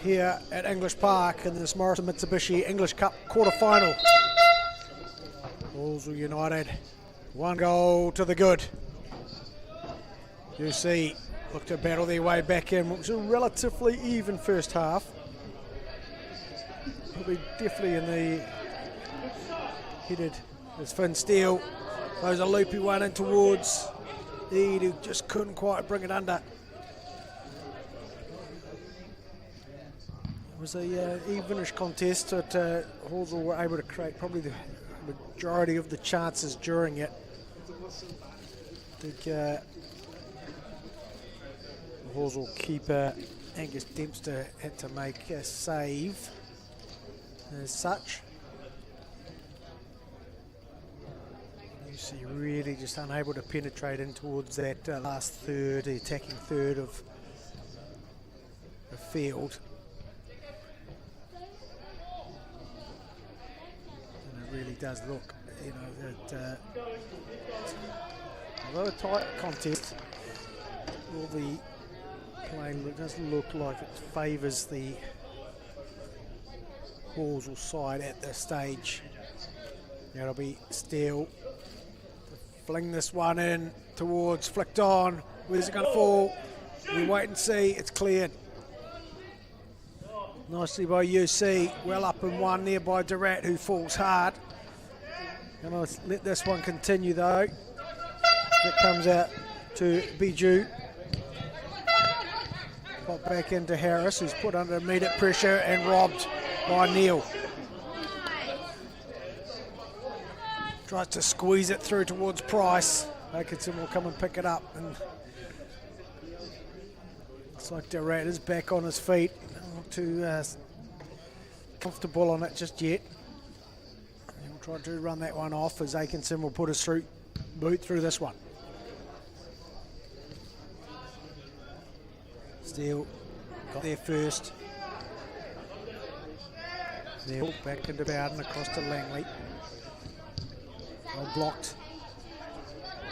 here at English Park in this Morrison Mitsubishi English Cup quarter-final. Halswell United, 1 goal to the good. UC look to battle their way back in. It was a relatively even first half. Probably definitely in the headed as Finn Steele. Those a loopy one in towards Eid, who just couldn't quite bring it under. It was a evenish contest, but Halswell were able to create probably the majority of the chances during it. I think Halswell keeper Angus Dempster had to make a save as such. You see really just unable to penetrate in towards that last third, the attacking third of the field. And it really does look, you know, that although a tight contest, all the playing, it doesn't look like it favours the Halswell side at this stage. Now it'll be Steele to fling this one in towards, flicked on. Where's it going to fall? We wait and see. It's cleared. Nicely by UC. Well up and one there by Durant, who falls hard. Going to let this one continue though. It comes out to Biju. Pop back into Harris, who's put under immediate pressure and robbed by Neil. Tries to squeeze it through towards Price. Atkinson will come and pick it up. And looks like Durant is back on his feet. Not too comfortable on it just yet. He'll try to run that one off as Atkinson will put his boot through this one. Steele got there first. Neil back into Bowden across to Langley. Well blocked.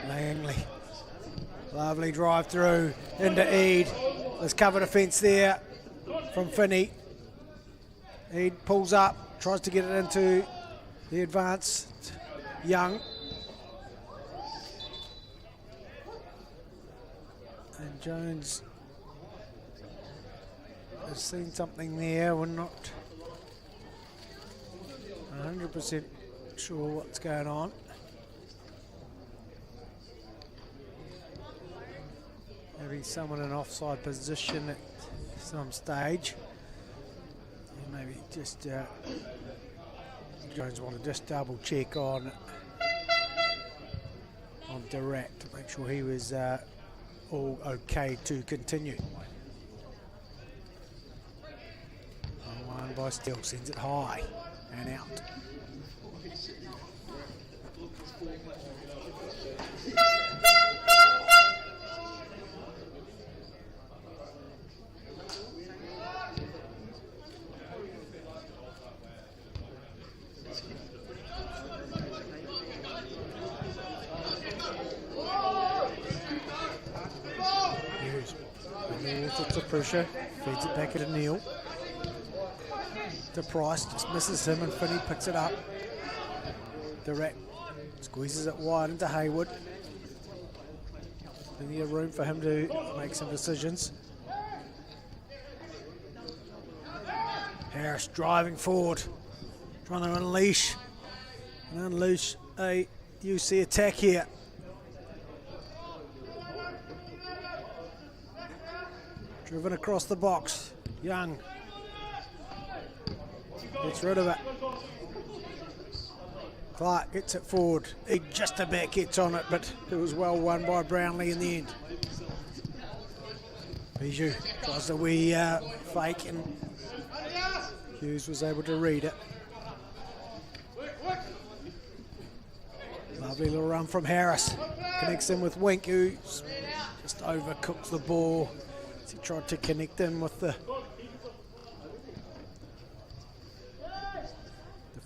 Langley. Lovely drive through into Eid. There's cover defence there from Finney. Eid pulls up, tries to get it into the advanced Young. Jones has seen something there. We're not 100% sure what's going on. Maybe someone in offside position at some stage. And maybe just Jones want to just double check on Direct to make sure he was all okay to continue. One by Steele, sends it high and out. Gets the pressure, feeds it back at Neil. To Price, just misses him and Finney picks it up. Direct squeezes it wide into Hayward. Plenty of room for him to make some decisions. Harris driving forward, trying to unleash a UC attack here. Driven across the box, Young gets rid of it. Clark gets it forward. He just about gets on it, but it was well won by Brownlee in the end. Bijou tries a wee fake and Hughes was able to read it. Lovely little run from Harris. Connects in with Wink, who just overcooks the ball. He tried to connect in with the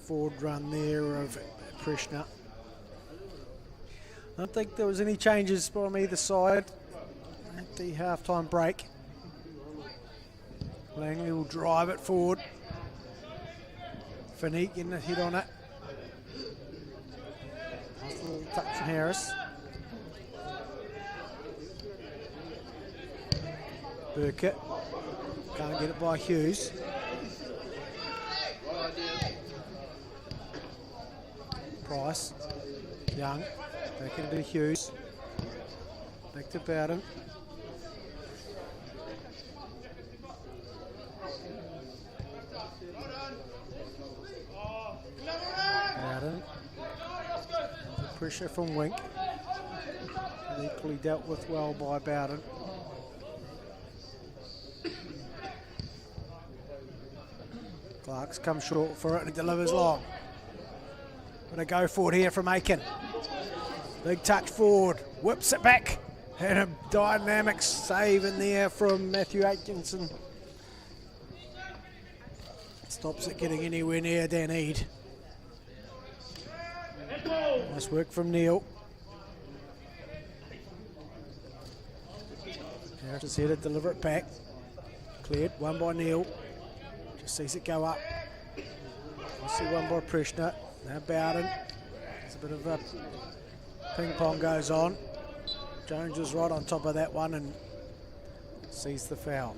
forward run there of Krishna. I don't think there was any changes from either side at the half-time break. Langley will drive it forward. Finney getting a hit on it. Nice little touch from Harris. Burkett can't get it by Hughes. Price, Young, back into Hughes, back to Bowden. Bowden, the pressure from Wink, and equally dealt with well by Bowden. Clark's come short for it and delivers long. Gonna go forward here from Aiken. Big touch forward, whips it back. And a dynamic save in there from Matthew Atkinson. Stops it getting anywhere near Danede. Nice work from Neil. Harris is here to deliver it back. Cleared, one by Neil. Just sees it go up. I see one by Prishna. Now Bowden. There's a bit of a ping pong goes on. Jones was right on top of that one and sees the foul.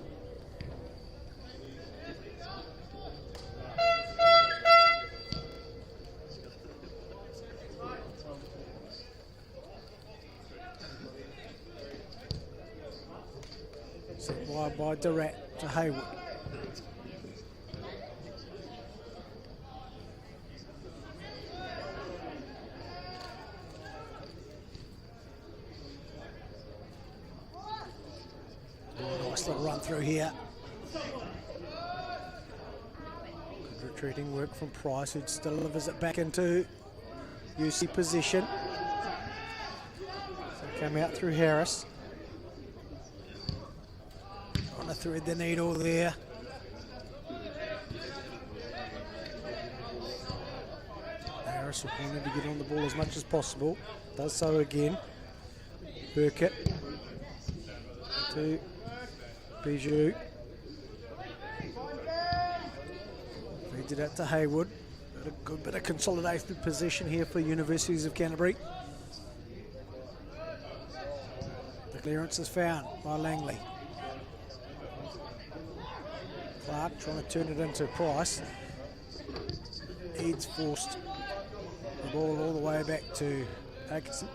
Sent wide by Durant to Hayward. Nice little run through here. Good retreating work from Price, who delivers it back into UC position. So come out through Harris. Trying to thread the needle there. Harris wanted to get on the ball as much as possible. Does so again. Burkett to Bijou. Feeds it out to Hayward. A good bit of consolidated position here for Universities of Canterbury. The Clearance is found by Langley. Clark trying to turn it into Price. Eads forced the ball all the way back to Atkinson.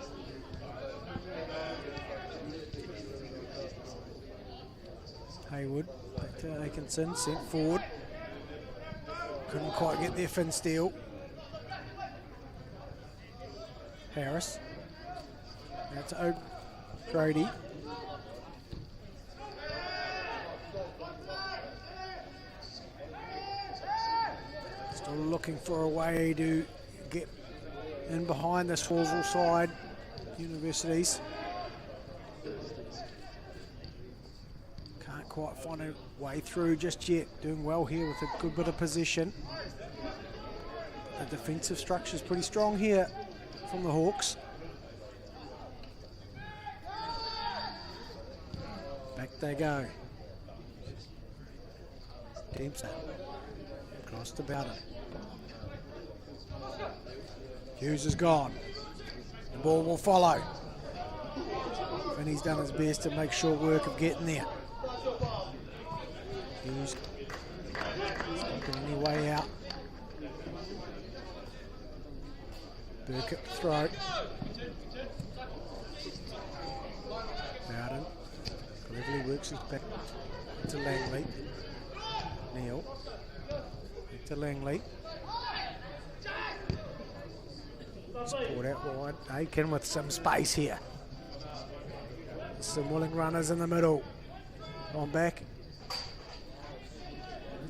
Haywood back to Atkinson, sent forward. Couldn't quite get there, Finn Steele. Harris. Now to O'Grady. Still looking for a way to get in behind this Halswell side, Universities. Can't quite find a way through just yet. Doing well here with a good bit of position. The defensive structure is pretty strong here from the Hawks. Back they go. Dempsey. Across to Bowden. Hughes is gone. The ball will follow. And he's done his best to make short work of getting there. Hughes not getting any way out. Burkett throw. Bowden cleverly works his back to Langley. Neal. Back to Langley. Support out wide. Aiken with some space here. Some willing runners in the middle. On back.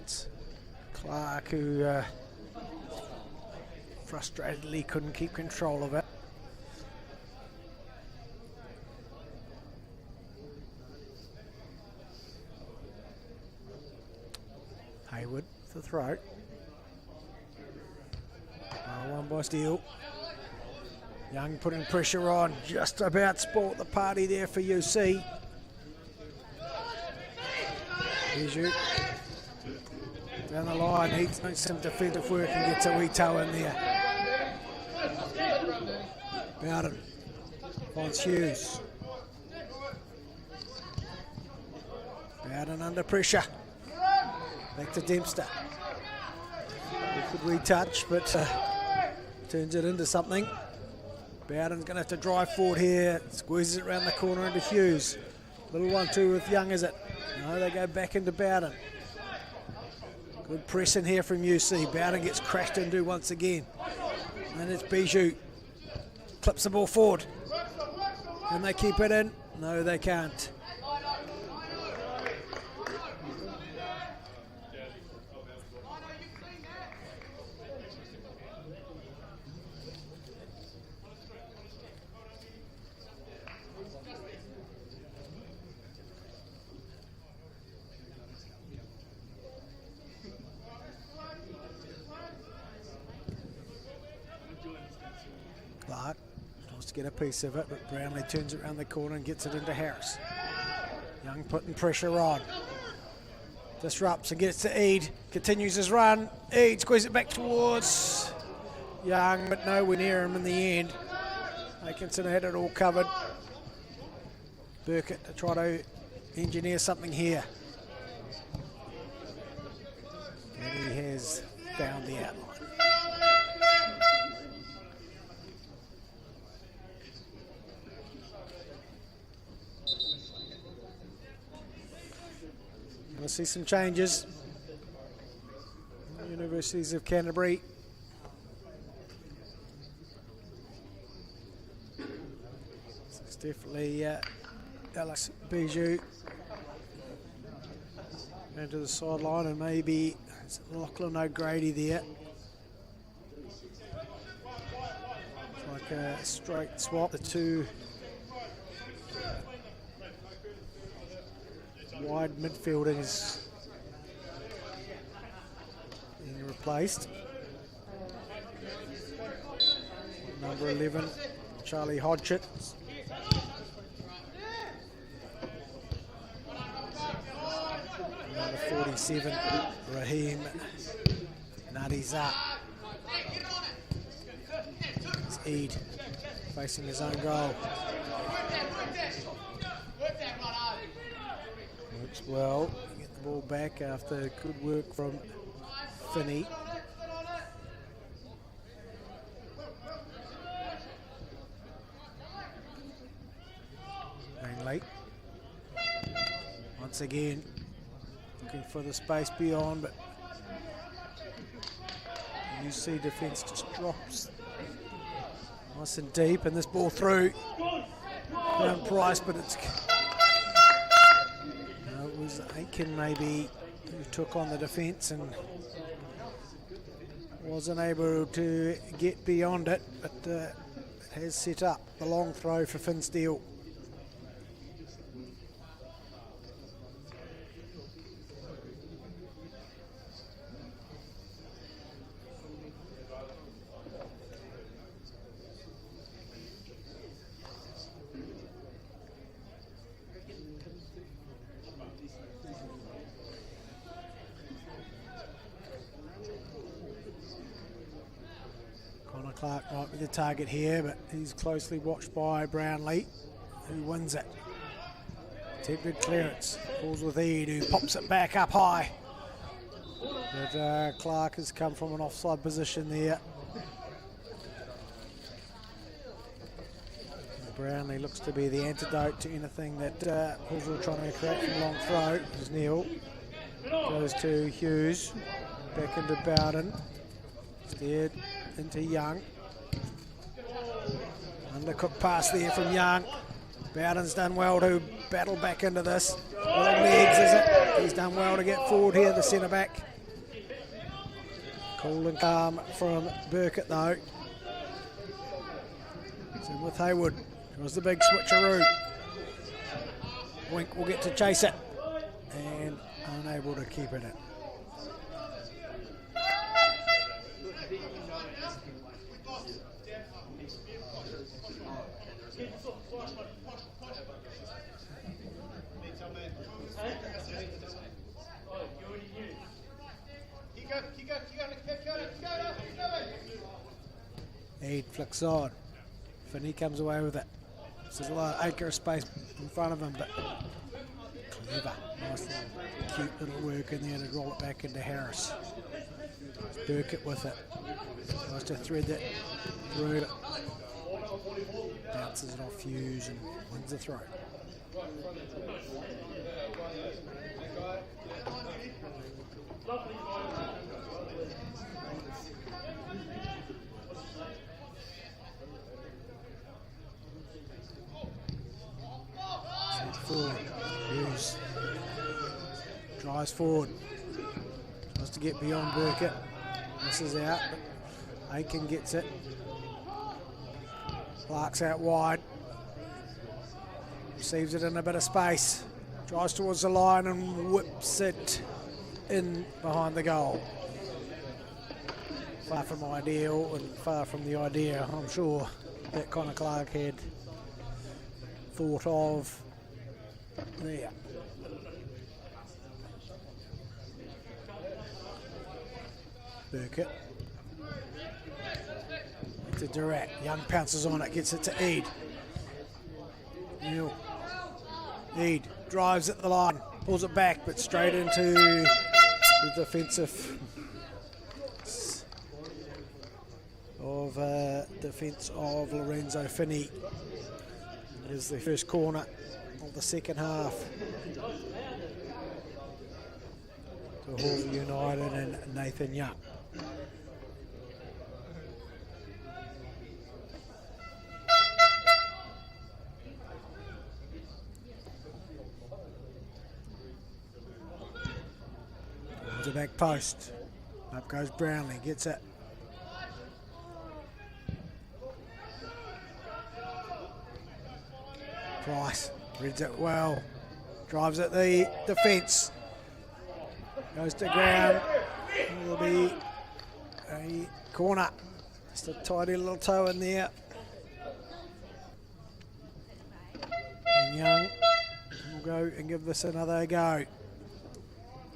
It's Clark who frustratedly couldn't keep control of it. Haywood for the throw. One by Steele. Young putting pressure on, just about sport the party there for UC. Bijou down the line, needs some defensive work and gets a wee toe in there. Bowden finds Hughes. Bowden under pressure. Back to Dempster. He could retouch, but turns it into something. Bowden's going to have to drive forward here. Squeezes it around the corner into Hughes. Little 1-2 with Young, is it? No, they go back into Bowden. Good press in here from UC. Bowden gets crashed into once again. And it's Bijou. Clips the ball forward. Can they keep it in? No, they can't. Clark wants to get a piece of it, but Brownlee turns it around the corner and gets it into Harris. Young putting pressure on. Disrupts and gets to Eade. Continues his run. Eade squeezes it back towards Young, but nowhere near him in the end. Atkinson had it all covered. Burkett to try to engineer something here. And he has found the outline. We'll see some changes. Universities of Canterbury. It's definitely Alex Bijou going to the sideline, and maybe it's Lachlan O'Grady there. It's like a straight swap. The two wide midfielders being replaced. Number 11, Charlie Hodgett. Number 47, Raheem Nadizat. It's Eade facing his own goal. Halswell get the ball back after good work from Finney. Late. Once again, looking for the space beyond, but UC defence just drops nice and deep, and this ball through around Price, but it was Aiken maybe who took on the defence and wasn't able to get beyond it, but it has set up the long throw for Finn Steele. Clark might be the target here, but he's closely watched by Brownlee, who wins it. Attempted clearance, falls with Eade, who pops it back up high. But Clark has come from an offside position there. And Brownlee looks to be the antidote to anything that Halswell trying to create from long throw. As Neil goes to Hughes, back into Bowden, steered into Young. Undercooked pass there from Young. Bowden's done well to battle back into this. Long legs, is it? He's done well to get forward here, the centre back. Cool and calm from Burkett though. So with Hayward, it was the big switcheroo. Wink will get to chase it and unable to keep it in. Eade flicks on. Finney comes away with it. There's a lot of acre of space in front of him, but clever. Nice little cute little work in there to roll it back into Harris. Burkett with it. Tries to thread that through it. Bounces it off Hughes and wins the throw. Forward. Hughes drives forward. Tries to get beyond Burkett. Misses out, but Aiken gets it. Clark's out wide. Receives it in a bit of space. Drives towards the line and whips it in behind the goal. Far from ideal and far from the idea, I'm sure, that Connor Clark had thought of there. Burkett to Durant. Young pounces on it, gets it to Eade. Neil. Eade drives at the line, pulls it back, but straight into the defensive defence of Lorenzo Finney. It is the first corner of the second half to Halswell United and Nathan Young. To the back post. Up goes Brownlee, gets it. Price reads it well. Drives at the defence. Goes to ground. It'll be a corner. Just a tidy little toe in there. And Young will go and give this another go.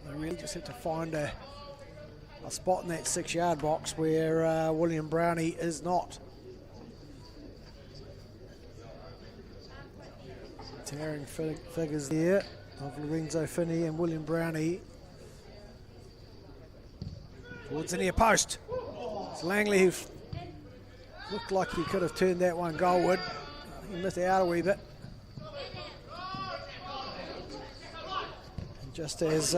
They really just have to find a spot in that 6-yard box where William Brownie is not. Tearing figures there. of Lorenzo Finney and William Brownie. Towards the near post. It's Langley who looked like he could have turned that one goalward. He missed out a wee bit. And just as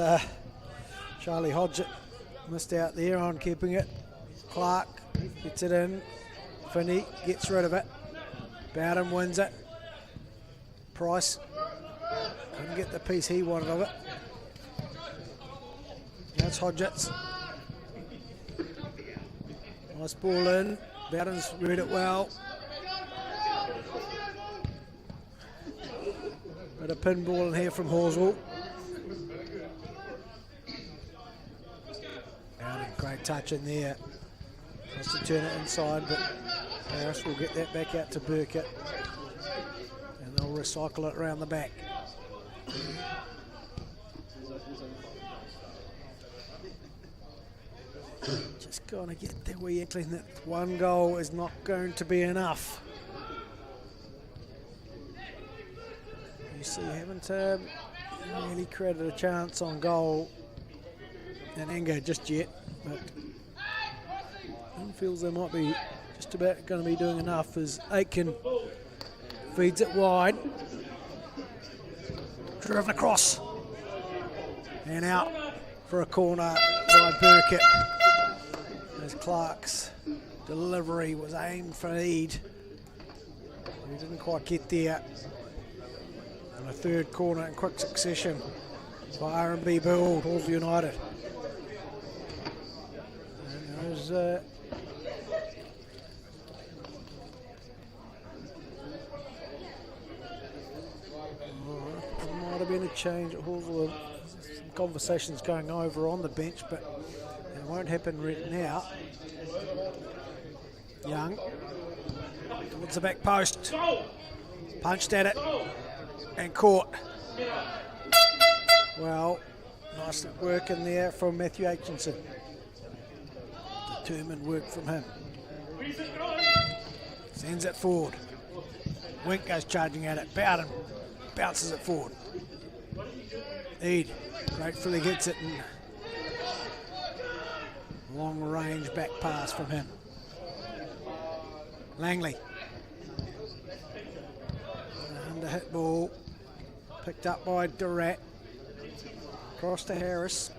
Charlie Hodgett missed out there on keeping it, Clark gets it in. Finney gets rid of it. Bowden wins it. Price couldn't get the piece he wanted of it. That's Hodgett's. Nice ball in. Bowden's read it well. Bit of pinball in here from Halswell. Bowden, great touch in there. Tries to turn it inside, but Harris will get that back out to Burkett. And they'll recycle it around the back. Just going to get that wee inkling that one goal is not going to be enough. You see, haven't really created a chance on goal in anger just yet, but feels they might be just about going to be doing enough as Aitken feeds it wide. Driven across and out for a corner by Burkett as Clark's delivery was aimed for Eade. He didn't quite get there. And a third corner in quick succession by R&B Build, Halswell United. And there's might have been a change at Halswell. Some conversations going over on the bench, but it won't happen right now. Young towards the back post, punched at it and caught. Well, nice work in there from Matthew Aitchison. Determined work from him. Sends it forward. Wink goes charging at it. Bowden bounces it forward. Eade gratefully gets it in. Long range back pass from him. Langley. Under hit ball. Picked up by Durrat. Cross to Harris.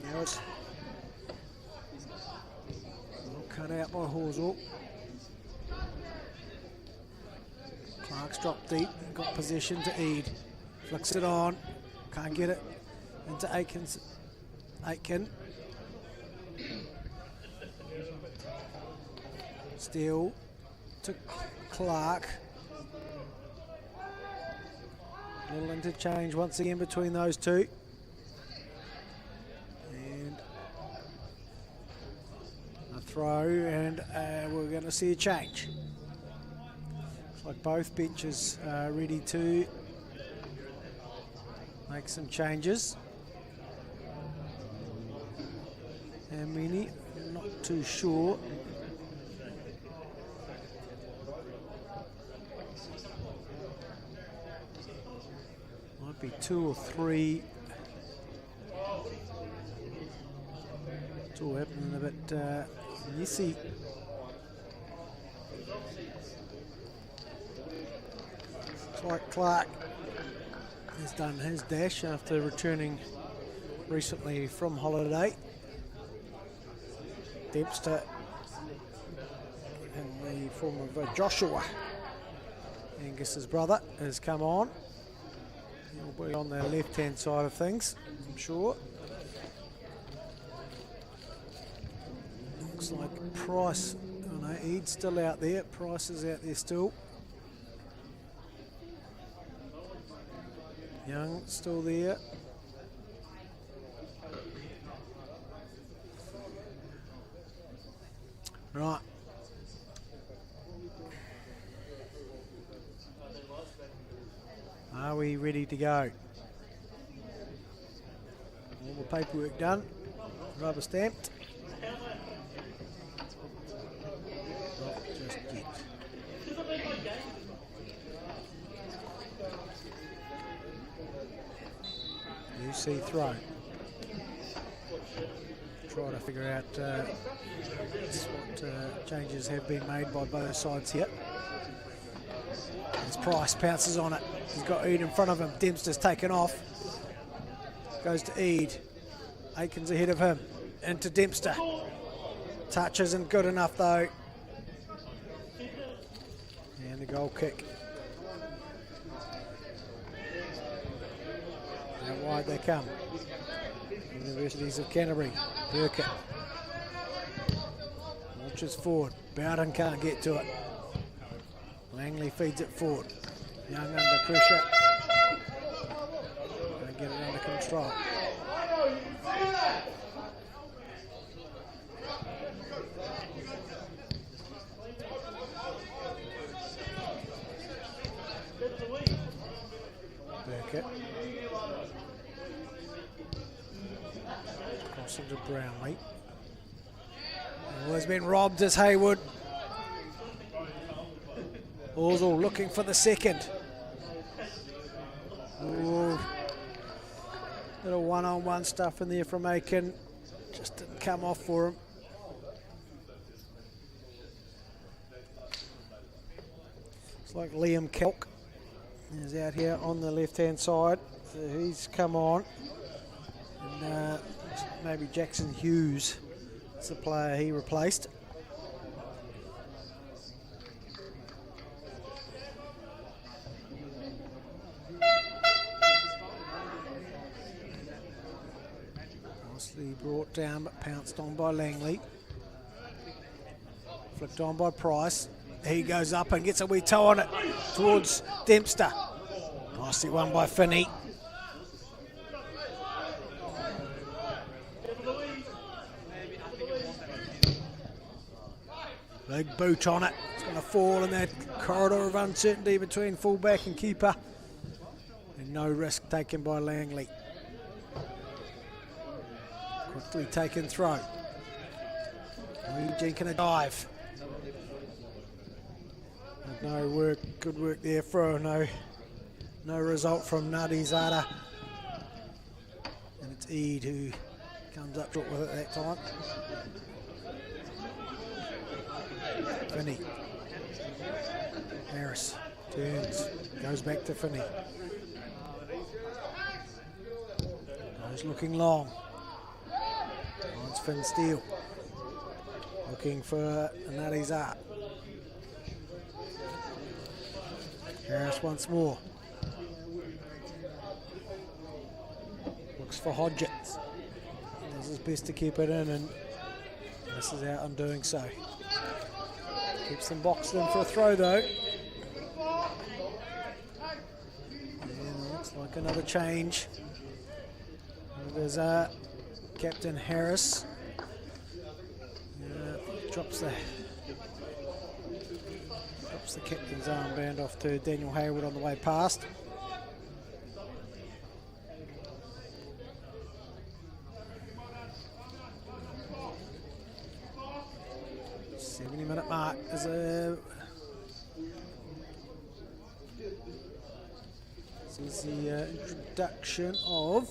Now it's cut out by Halswell. Clark's dropped deep, got possession to Eade. Flicks it on, can't get it into Aitken. Steele to Clark. Little interchange once again between those two. And a throw, and we're going to see a change. Looks like both benches are ready to make some changes. How many? I'm not too sure. Might be 2 or 3. It's all happening a bit messy. Looks like Clark has done his dash after returning recently from holiday. Dempster in the form of Joshua, Angus's brother, has come on. He'll be on the left-hand side of things, I'm sure. Looks like Price, oh no, Eade's still out there. Price is out there still. Young still there. Right. Are we ready to go? All the paperwork done, rubber stamped. Not just yet. UC throw. Try to figure out what changes have been made by both sides here. As Price pounces on it. He's got Eade in front of him. Dempster's taken off. Goes to Eade. Aiken's ahead of him. Into Dempster. Touch isn't good enough though. And the goal kick. How wide they come. Universities of Canterbury. Burkett. Launches forward. Bowden can't get to it. Langley feeds it forward. Young under pressure. Going to get it under control. Burkett. Cross into Brownlee. Has been robbed as Hayward. Ozil looking for the second. Ooh. Little one-on-one stuff in there from Aiken. Just didn't come off for him. It's like Liam Kelk is out here on the left-hand side. So he's come on. And maybe Jackson Hughes. That's the player he replaced. Nicely brought down but pounced on by Langley. Flicked on by Price. He goes up and gets a wee toe on it towards Dempster. Nicely won by Finney. Big boot on it. It's going to fall in that corridor of uncertainty between fullback and keeper. And no risk taken by Langley. Quickly taken throw. Eugene can dive. No work, good work there for no result from Nadi Zada. And it's Eade who comes up short with it that time. Finney. Harris turns, goes back to Finney. Goes looking long. Finds Finn Steele. Looking for Nadi Zada. Harris once more. Looks for Hodgetts. Does his best to keep it in and misses out on doing so. Keeps them boxed in for a throw though. And looks like another change. There's Captain Harris. Drops the captain's armband off to Daniel Hayward on the way past. Minute mark is this is the introduction of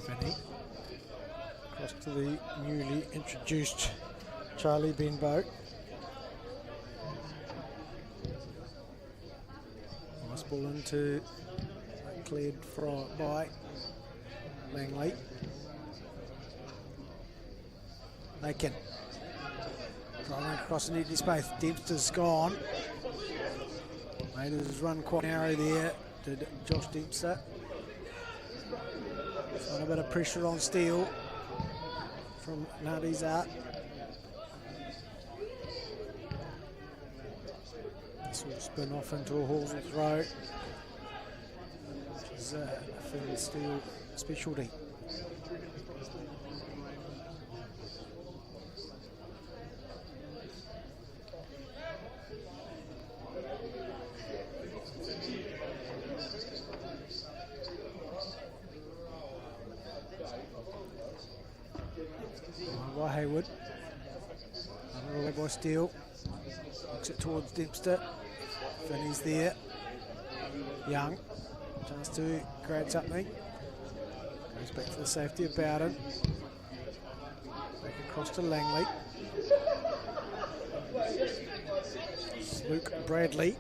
Finney. Across to the newly introduced Charlie Benbow. Ball into cleared by Langley. Aiken driving across an empty space. Dempster's gone. Made his run quite narrow there. Did Josh Dempster. Got a bit of pressure on Steele from Nadi Zada. This will spin off into a Halswell throw, which is a Finn Steele specialty. By Hayward. Another way by Steele. Looks it towards Dempster. Finney's there. Young. Chance to create something. Goes back to the safety of Bowden. Back across to Langley. Luke Bradley.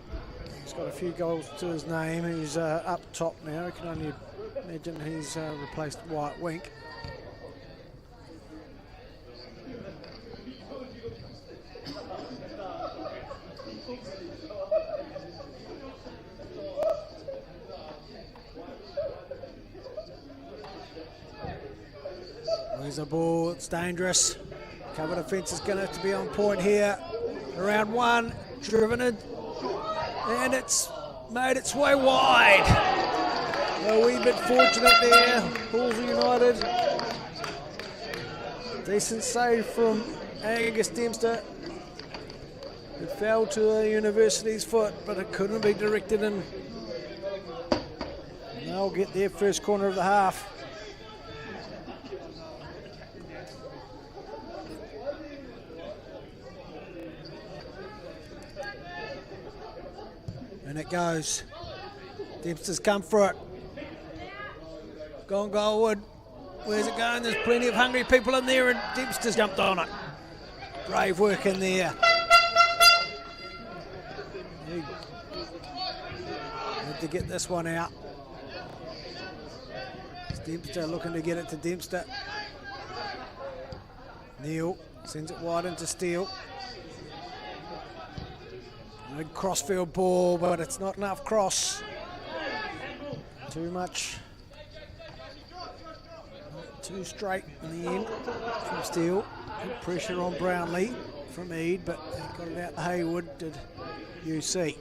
He's got a few goals to his name. He's up top now. I can only imagine he's replaced White Wink. There's a ball, it's dangerous. Cover defence is going to have to be on point here. Around one, driven it, and it's made its way wide. A wee bit fortunate there, Halswell United. Decent save from Angus Dempster. It fell to the University's foot, but it couldn't be directed in. And they'll get their first corner of the half. And it goes. Dempster's come for it. Gone goalward. Where's it going? There's plenty of hungry people in there, and Dempster's jumped on it. Brave work in there. Had to get this one out. It's Dempster looking to get it to Dempster. Neal sends it wide into Steele. Big crossfield ball, but it's not enough cross. Too much. Too straight in the end from Steele. Good pressure on Brownlee from Eade, but he got it out to Hayward, did UC.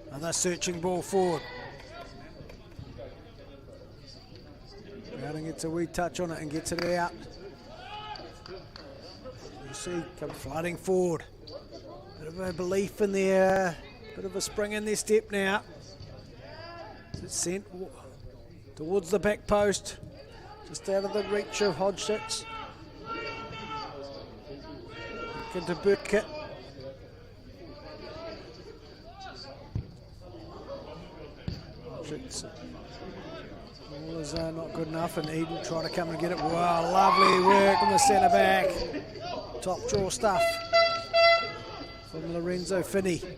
Another searching ball forward. Browning gets a wee touch on it and gets it out. UC come flooding forward. Bit of a belief in there, bit of a spring in their step now. It's sent towards the back post, just out of the reach of Hodgson. Into Burkett. Ball is not good enough, and Eade will try to come and get it. Wow, lovely work on the centre back. Top draw stuff from Lorenzo Finney. Here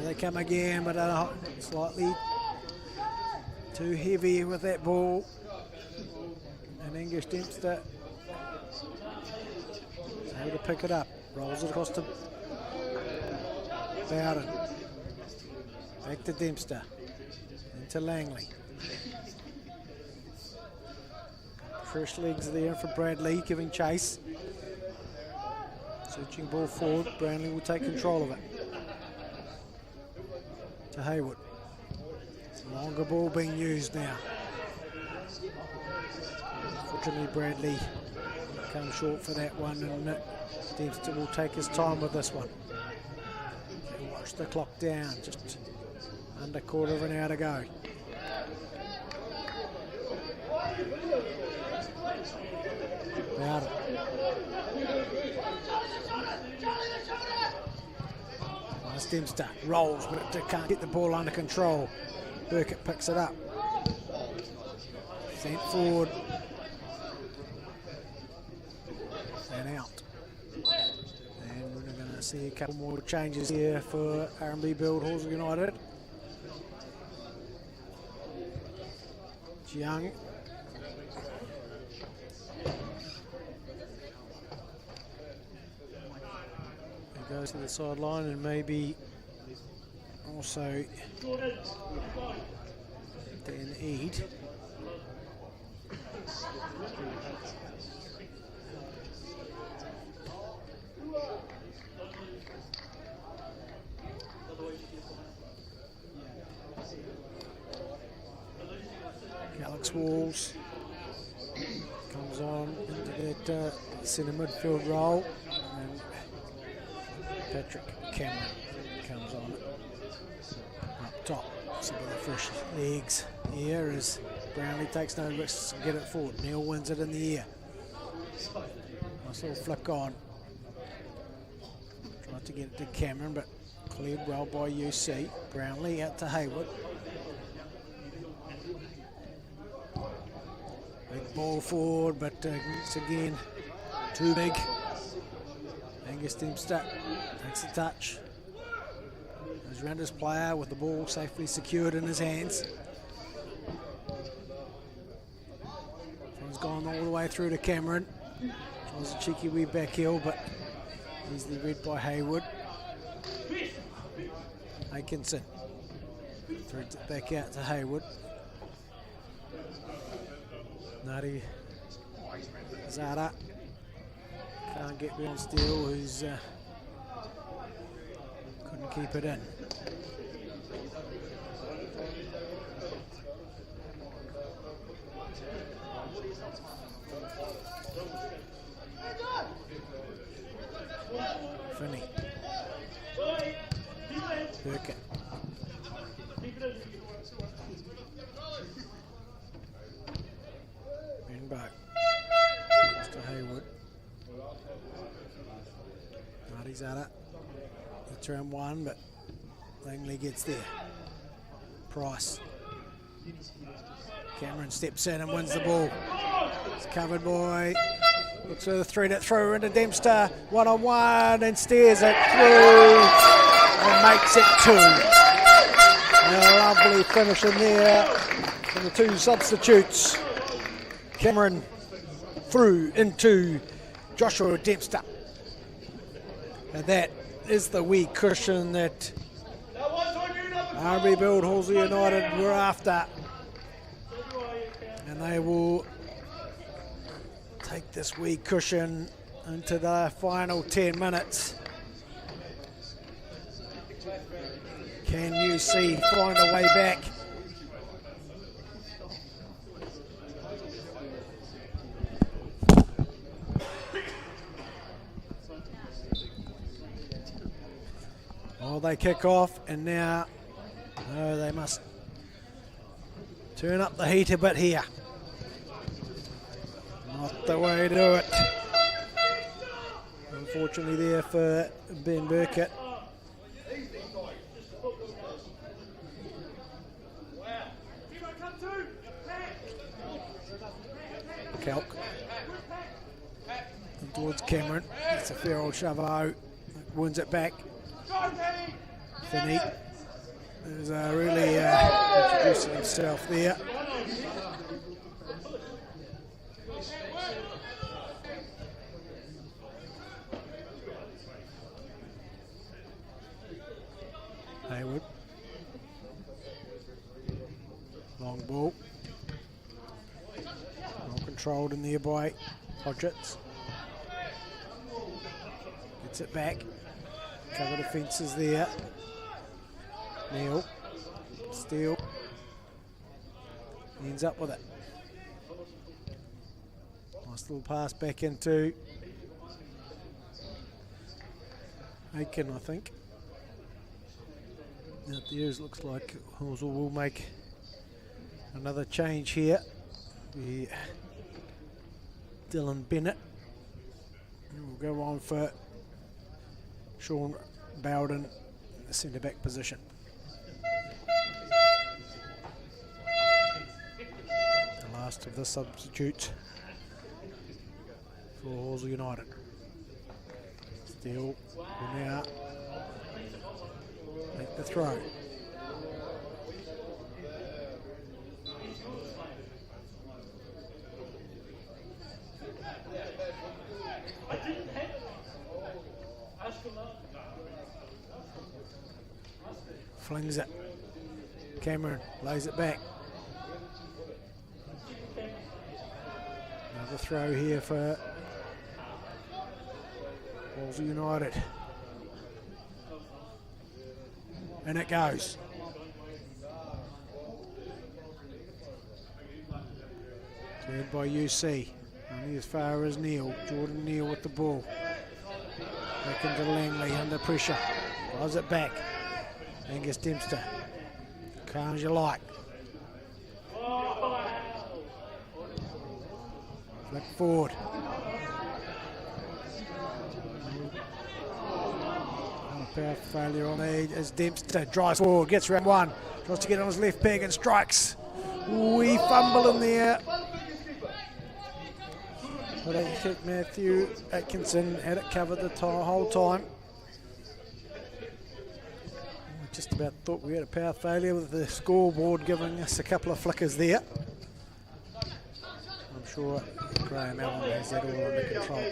they come again, but slightly too heavy with that ball. And Angus Dempster is able to pick it up. Rolls it across to Bowden. Back to Dempster. Into Langley. Fresh legs there for Bradley, giving chase. Searching ball forward. Brownlee will take control of it. To Hayward. It's a longer ball being used now. Unfortunately, Bradley comes short for that one, and Dempster will take his time with this one. And watch the clock down, just under quarter of an hour to go. Bowden. Nice Dempster rolls, but it can't get the ball under control. Burkett picks it up. Sent forward. And out. And we're going to see a couple more changes here for R&B Build Halswell United. Young. He goes to the sideline, and maybe also Dan Eade. Alex Walls comes on into that centre midfield role, and Patrick Cameron comes on up top. Some of the fresh legs here as Brownlee takes no risks and get it forward. Neil wins it in the air. Nice little flick on. Tried to get it to Cameron, but cleared well by UC. Brownlee out to Hayward. Big ball forward, but once again, too big. Angus Dempster takes a touch. Goes around his player with the ball safely secured in his hands. One's gone all the way through to Cameron. Tries a cheeky wee back heel, but easily read by Hayward. Atkinson threads it back out to Hayward. Nutty Zara can't get beyond Steele, who's couldn't keep it in. Finney. Burkett. Back. To Hayward. Marty's at it. He turned one, but Langley gets there. Price. Cameron steps in and wins the ball. It's covered by. Looks for the three to throw into Dempster. 1-on-1 and steers it through and makes it 2. A lovely finish in there from the two substitutes. Cameron through into Joshua Dempster. And that is the wee cushion that RB Build Halswell United were after. And they will take this wee cushion into the final 10 minutes. Can UC find a way back? Well, they kick off, and now they must turn up the heat a bit here. Not the way to do it. Unfortunately there for Ben Burkett. Kelk. And towards Cameron. It's a fair old shove out. Wins it back. Finney is really introducing himself there. Hayward. Long ball. Well controlled in there by Hodgetts. Gets it back. Cover defences there. Neil. Steele. Ends up with it. Nice little pass back into Aiken, I think. Out there, it looks like Halswell will make another change here. Dylan Bennett. And we'll go on for Sean Bowden in the centre back position. The last of the substitutes for Halswell United. Steele will now make the throw. Flings it. Cameron lays it back. Another throw here for Halswell United. And it goes. Cleared by UC. Only as far as Neil. Jordan Neil with the ball. Back into Langley under pressure. Drives it back. Angus Dempster calm as you like. Flick forward. Power failure on Edge as Dempster drives forward, gets round one, tries to get on his left peg and strikes. Wee fumble in there. But I think Matthew Atkinson had it covered the whole time. I just about thought we had a power failure with the scoreboard giving us a couple of flickers there. I'm sure Graham Allen has that all under control.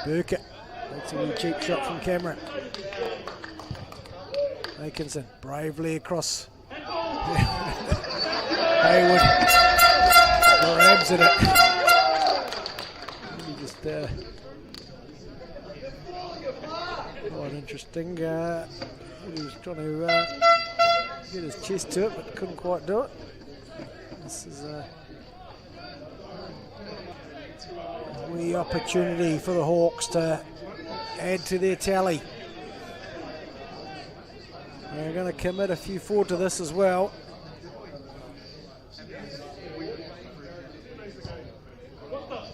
Burkett, that's a wee cheap shot from Cameron. Atkinson bravely across. Hayward grabs at it. He just quite interesting. He was trying to get his chest to it, but couldn't quite do it. This is a wee opportunity for the Hawks to add to their tally. They're going to commit a few forward to this as well.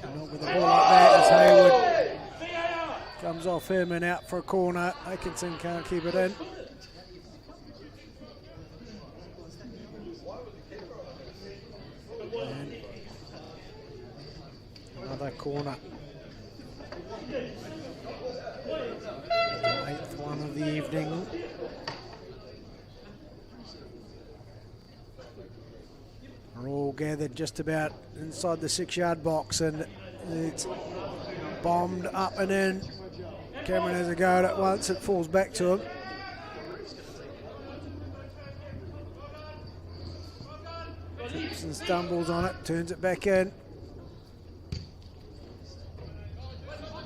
And not with a ball like that as Hayward comes off him and out for a corner. Atkinson can't keep it in. And another corner. 8th one of the evening. We're all gathered just about inside the 6-yard box, and it's bombed up and in. Cameron has a go at it once, it falls back to him. Trips and stumbles on it, turns it back in.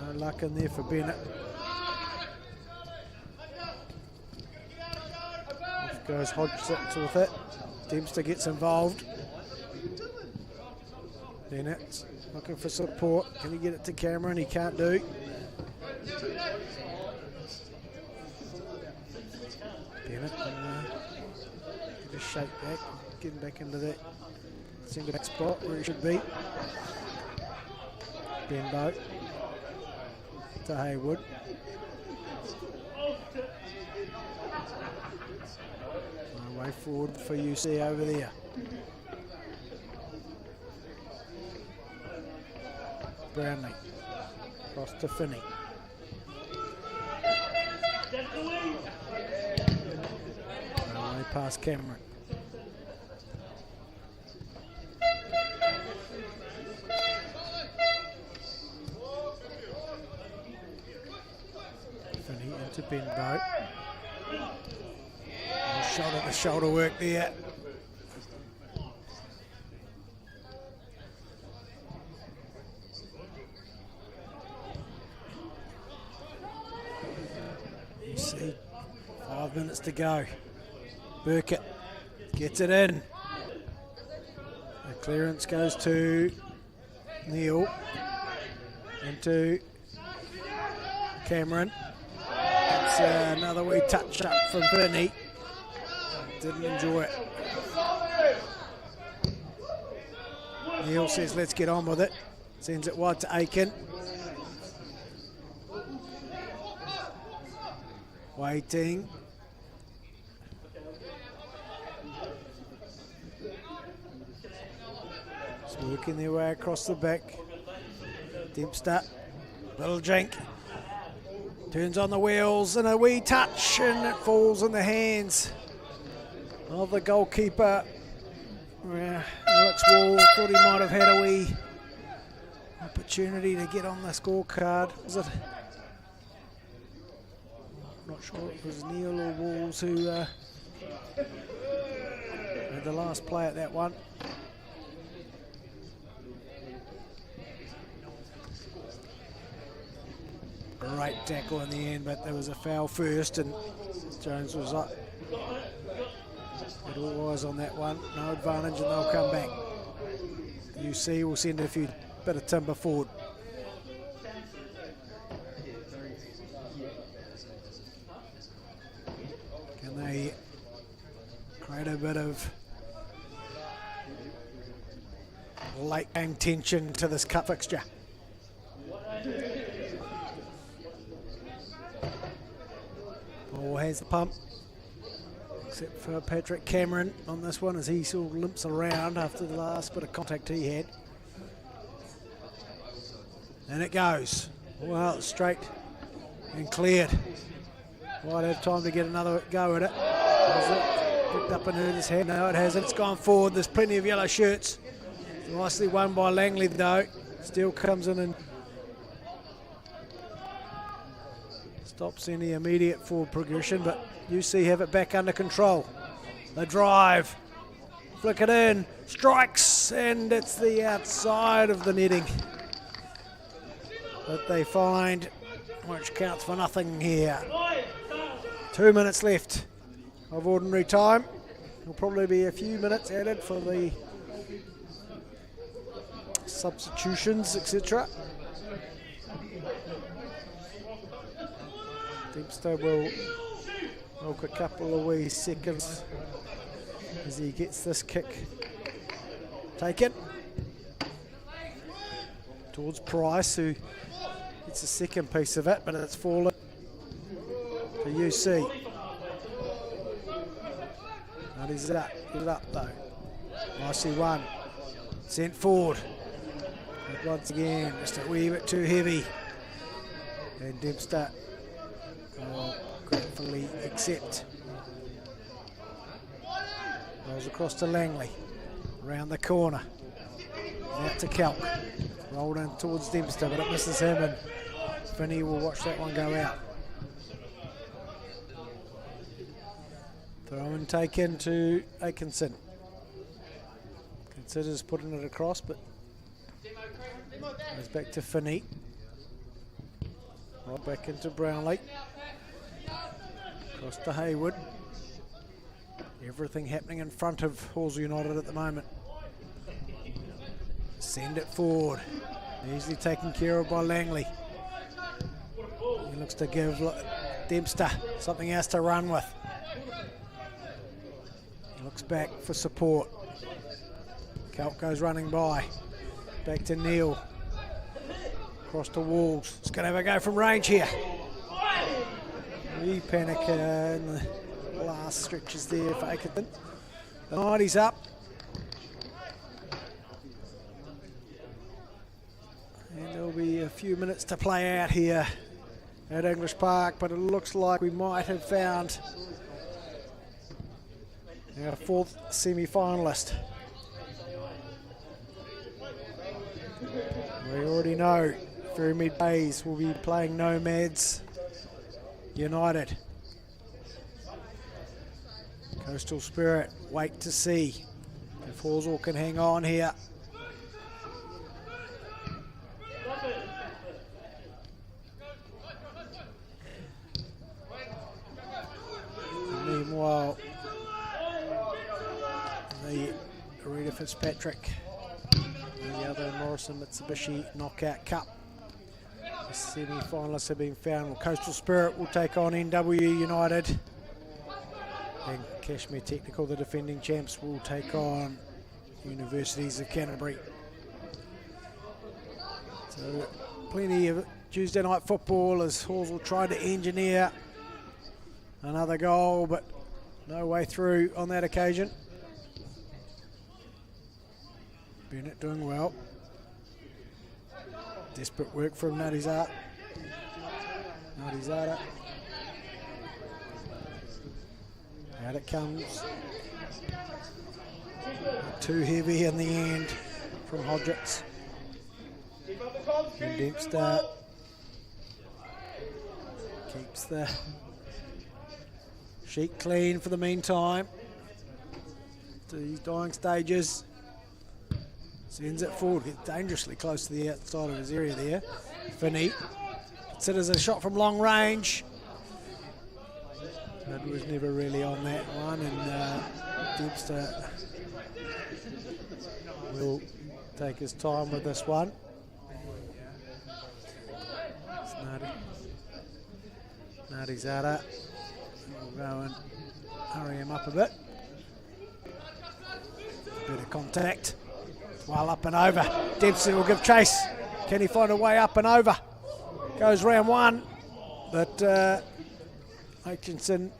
No luck in there for Bennett. Off goes Hodgson with it. Dempster gets involved. Bennett's looking for support. Can he get it to Cameron? He can't do. Bennett can get a shake back, getting back into that centre back spot where he should be. Benbow to Hayward. No way forward for UC over there. Brownlee across to Finney. No way past Cameron. Finney into Benbow. Shot at the shoulder work there. You see, 5 minutes to go. Burkett gets it in. The clearance goes to Neil. Into Cameron. It's another wee touch up from Finney. Didn't enjoy it. Neil says, let's get on with it. Sends it wide to Aiken. Waiting. Just working their way across the back. Dempster, little jink. Turns on the wheels and a wee touch, and it falls in the hands of the goalkeeper. Alex Wall thought he might have had a wee opportunity to get on the scorecard. Was it? Not sure it was Neil or Walls who had the last play at that one. Great tackle in the end, but there was a foul first, and Jones was up. Had all eyes on that one. No advantage, and they'll come back. UC will send a few bit of timber forward. And they create a bit of late game tension to this cup fixture. Ball has the pump, except for Patrick Cameron on this one as he sort of limps around after the last bit of contact he had. And it goes. Well, straight and cleared. Might have time to get another go at it. Has it picked up and hurt his hand? No, it hasn't. It's gone forward. There's plenty of yellow shirts. Nicely won by Langley, though. Still comes in and stops any immediate forward progression, but UC have it back under control. The drive. Flick it in. Strikes, and it's the outside of the netting that they find, which counts for nothing here. 2 minutes left of ordinary time. There'll probably be a few minutes added for the substitutions, etc. Dempster will milk a couple of wee seconds as he gets this kick taken towards Price, who gets a second piece of it, but it's fallen to UC. And he's up, get it up though. Nicely won. Sent forward. But once again, just a wee bit too heavy. And Dempster will gratefully accept. Rolls across to Langley. Around the corner. And out to Kelk. Rolled in towards Dempster, but it misses him, and Finney will watch that one go out. Throw and take into Atkinson. Considers putting it across, but goes back to Finney. Right back into Brownlee. Across to Hayward. Everything happening in front of Halswell United at the moment. Send it forward. Easily taken care of by Langley. He looks to give Dempster something else to run with. He looks back for support. Kelk goes running by. Back to Neil. Across to Walls. It's going to have a go from range here. Wee panic in the last stretches there for Atkinson. The 90's up. And there'll be a few minutes to play out here at English Park, but it looks like we might have found our fourth semi-finalist. We already know Ferrymead Bays will be playing Nomads United. Coastal Spirit, wait to see if Halswell can hang on here. Meanwhile, the Rita Fitzpatrick and the other Morrison Mitsubishi Knockout Cup. The semi-finalists have been found. Well, Coastal Spirit will take on NW United. And Kashmir Technical, the defending champs, will take on Universities of Canterbury. So plenty of Tuesday night football as Halswell tried to engineer another goal, but no way through on that occasion. Bennett doing well. Desperate work from Nadizata. Out it comes. Too heavy in the end from Hodgetts. And Dempster keeps the sheet clean for the meantime. To these dying stages. Sends it forward, gets dangerously close to the outside of his area there. Finney considers a shot from long range. That was never really on that one, and Dempster will take his time with this one. Nadizata will go and hurry him up a bit. Bit of contact. Well up and over. Dempsey will give chase. Can he find a way up and over? Goes round one, but Hutchinson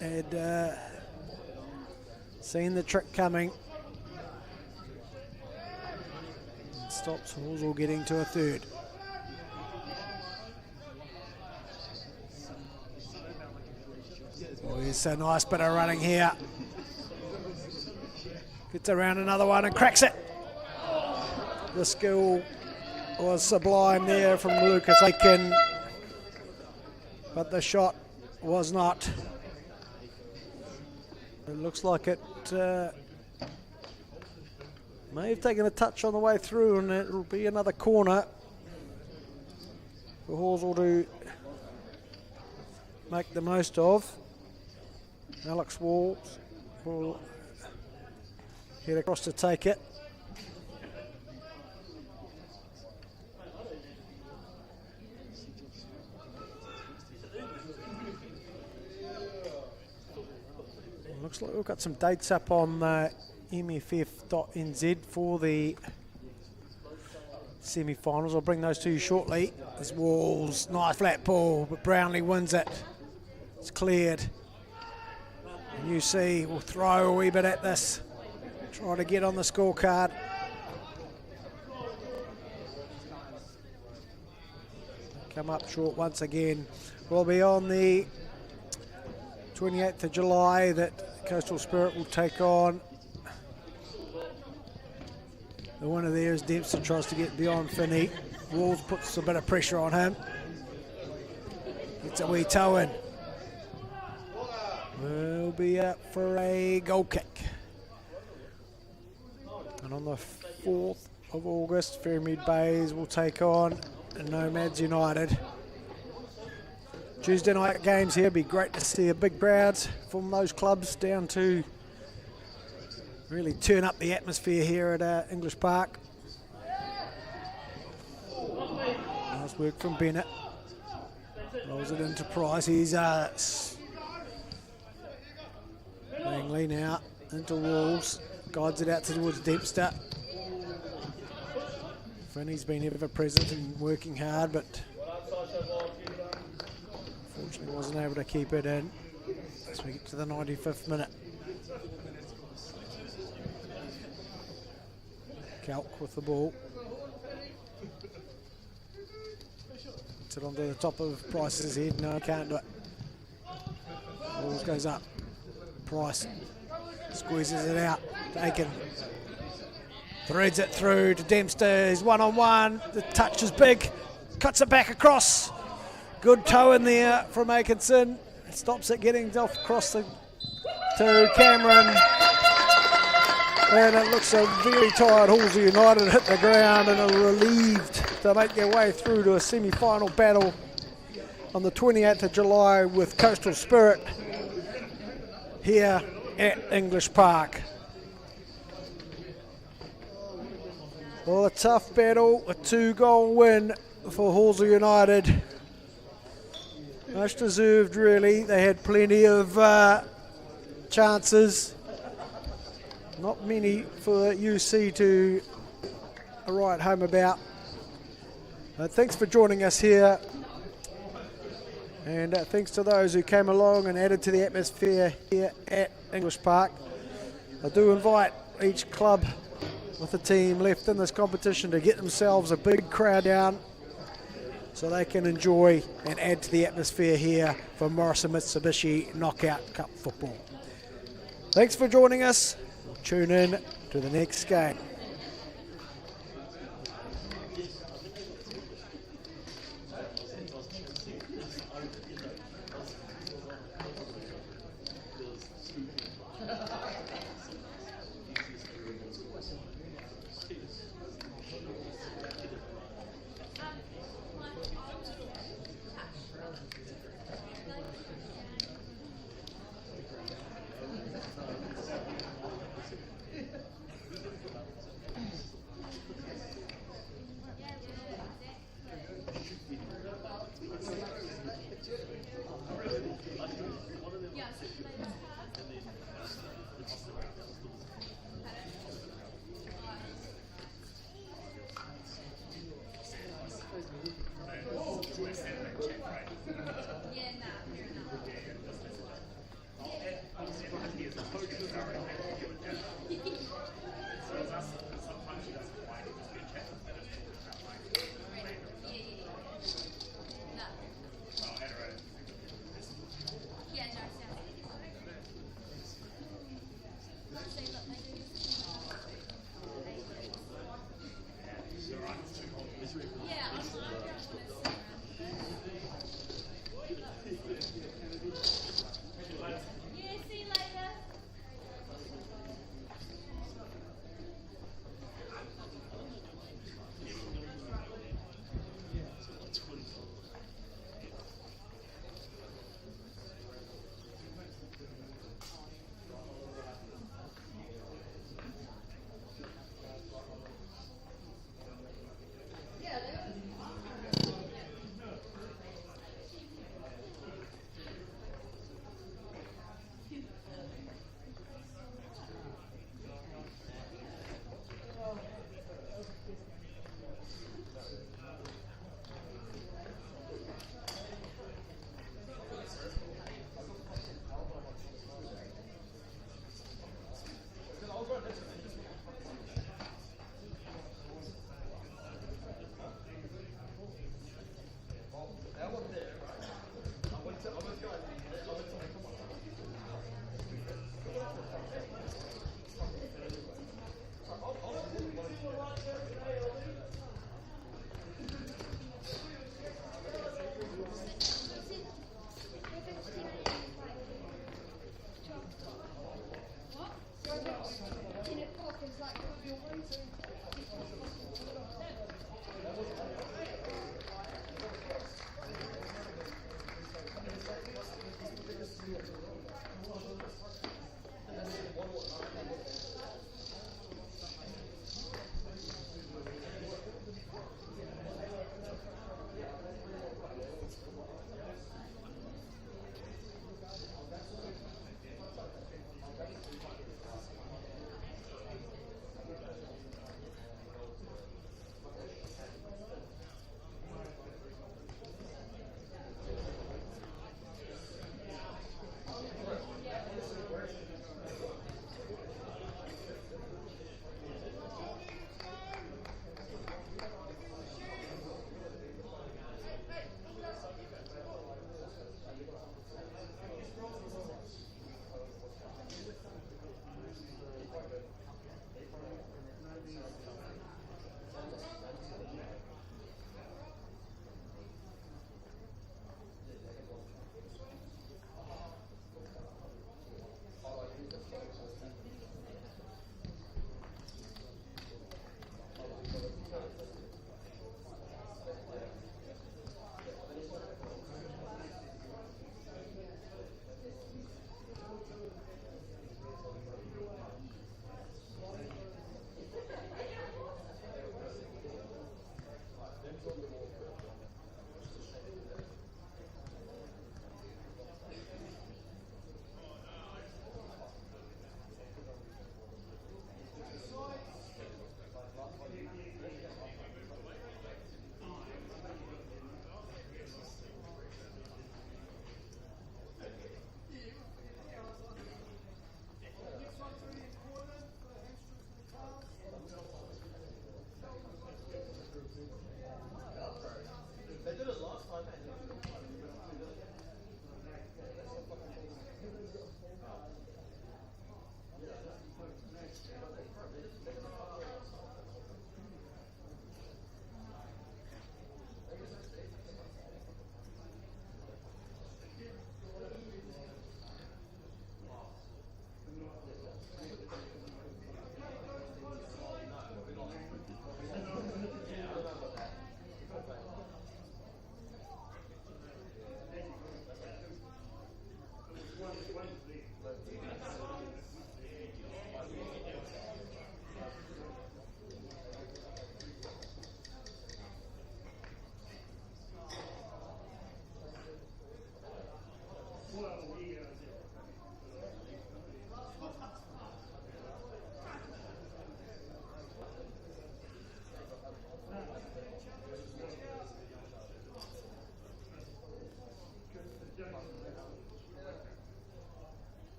had seen the trick coming. Stops Halswell getting to a third. Oh, here's a nice bit of running here. Gets around another one and cracks it. The skill was sublime there from Lucas Aiken, but the shot was not. It looks like it may have taken a touch on the way through, and it will be another corner for Halswell to make the most of. Alex Walls will head across to take it. Looks like we've got some dates up on MFF.nz for the semi-finals. I'll bring those to you shortly. There's Walls, nice flat ball, but Brownlee wins it. It's cleared. And UC will throw a wee bit at this, try to get on the scorecard. Come up short once again. We'll be on the 28th of July that Coastal Spirit will take on. The winner there is Dempsey, tries to get beyond Finney. Walls puts a bit of pressure on him. Gets a wee toe in. We'll be up for a goal kick. And on the 4th of August, Fairmead Bays will take on Nomads United. Tuesday night games here. Be great to see a big crowds from those clubs down to really turn up the atmosphere here at English Park. Nice work from Bennett. Rolls it into Price. He's Langley now into Walls. Guides it out towards Dempster. Finney's been ever present and working hard, but unfortunately wasn't able to keep it in as we get to the 95th minute. Calc with the ball. Puts it onto the top of Price's head. No, can't do it. Balls goes up. Price squeezes it out. Aiken threads it through to Dempster. He's one-on-one. The touch is big. Cuts it back across. Good toe in there from Atkinson. Stops it getting off across to Cameron. And it looks a very tired Halswell United hit the ground and are relieved to make their way through to a semi-final battle on the 28th of July with Coastal Spirit here at English Park. Well, a tough battle, a 2-goal win for Halswell United. Much deserved, really. They had plenty of chances. Not many for UC to write home about. Thanks for joining us here. And thanks to those who came along and added to the atmosphere here at English Park. I do invite each club with a team left in this competition to get themselves a big crowd down so they can enjoy and add to the atmosphere here for Morrison Mitsubishi Knockout Cup football. Thanks for joining us. Tune in to the next game.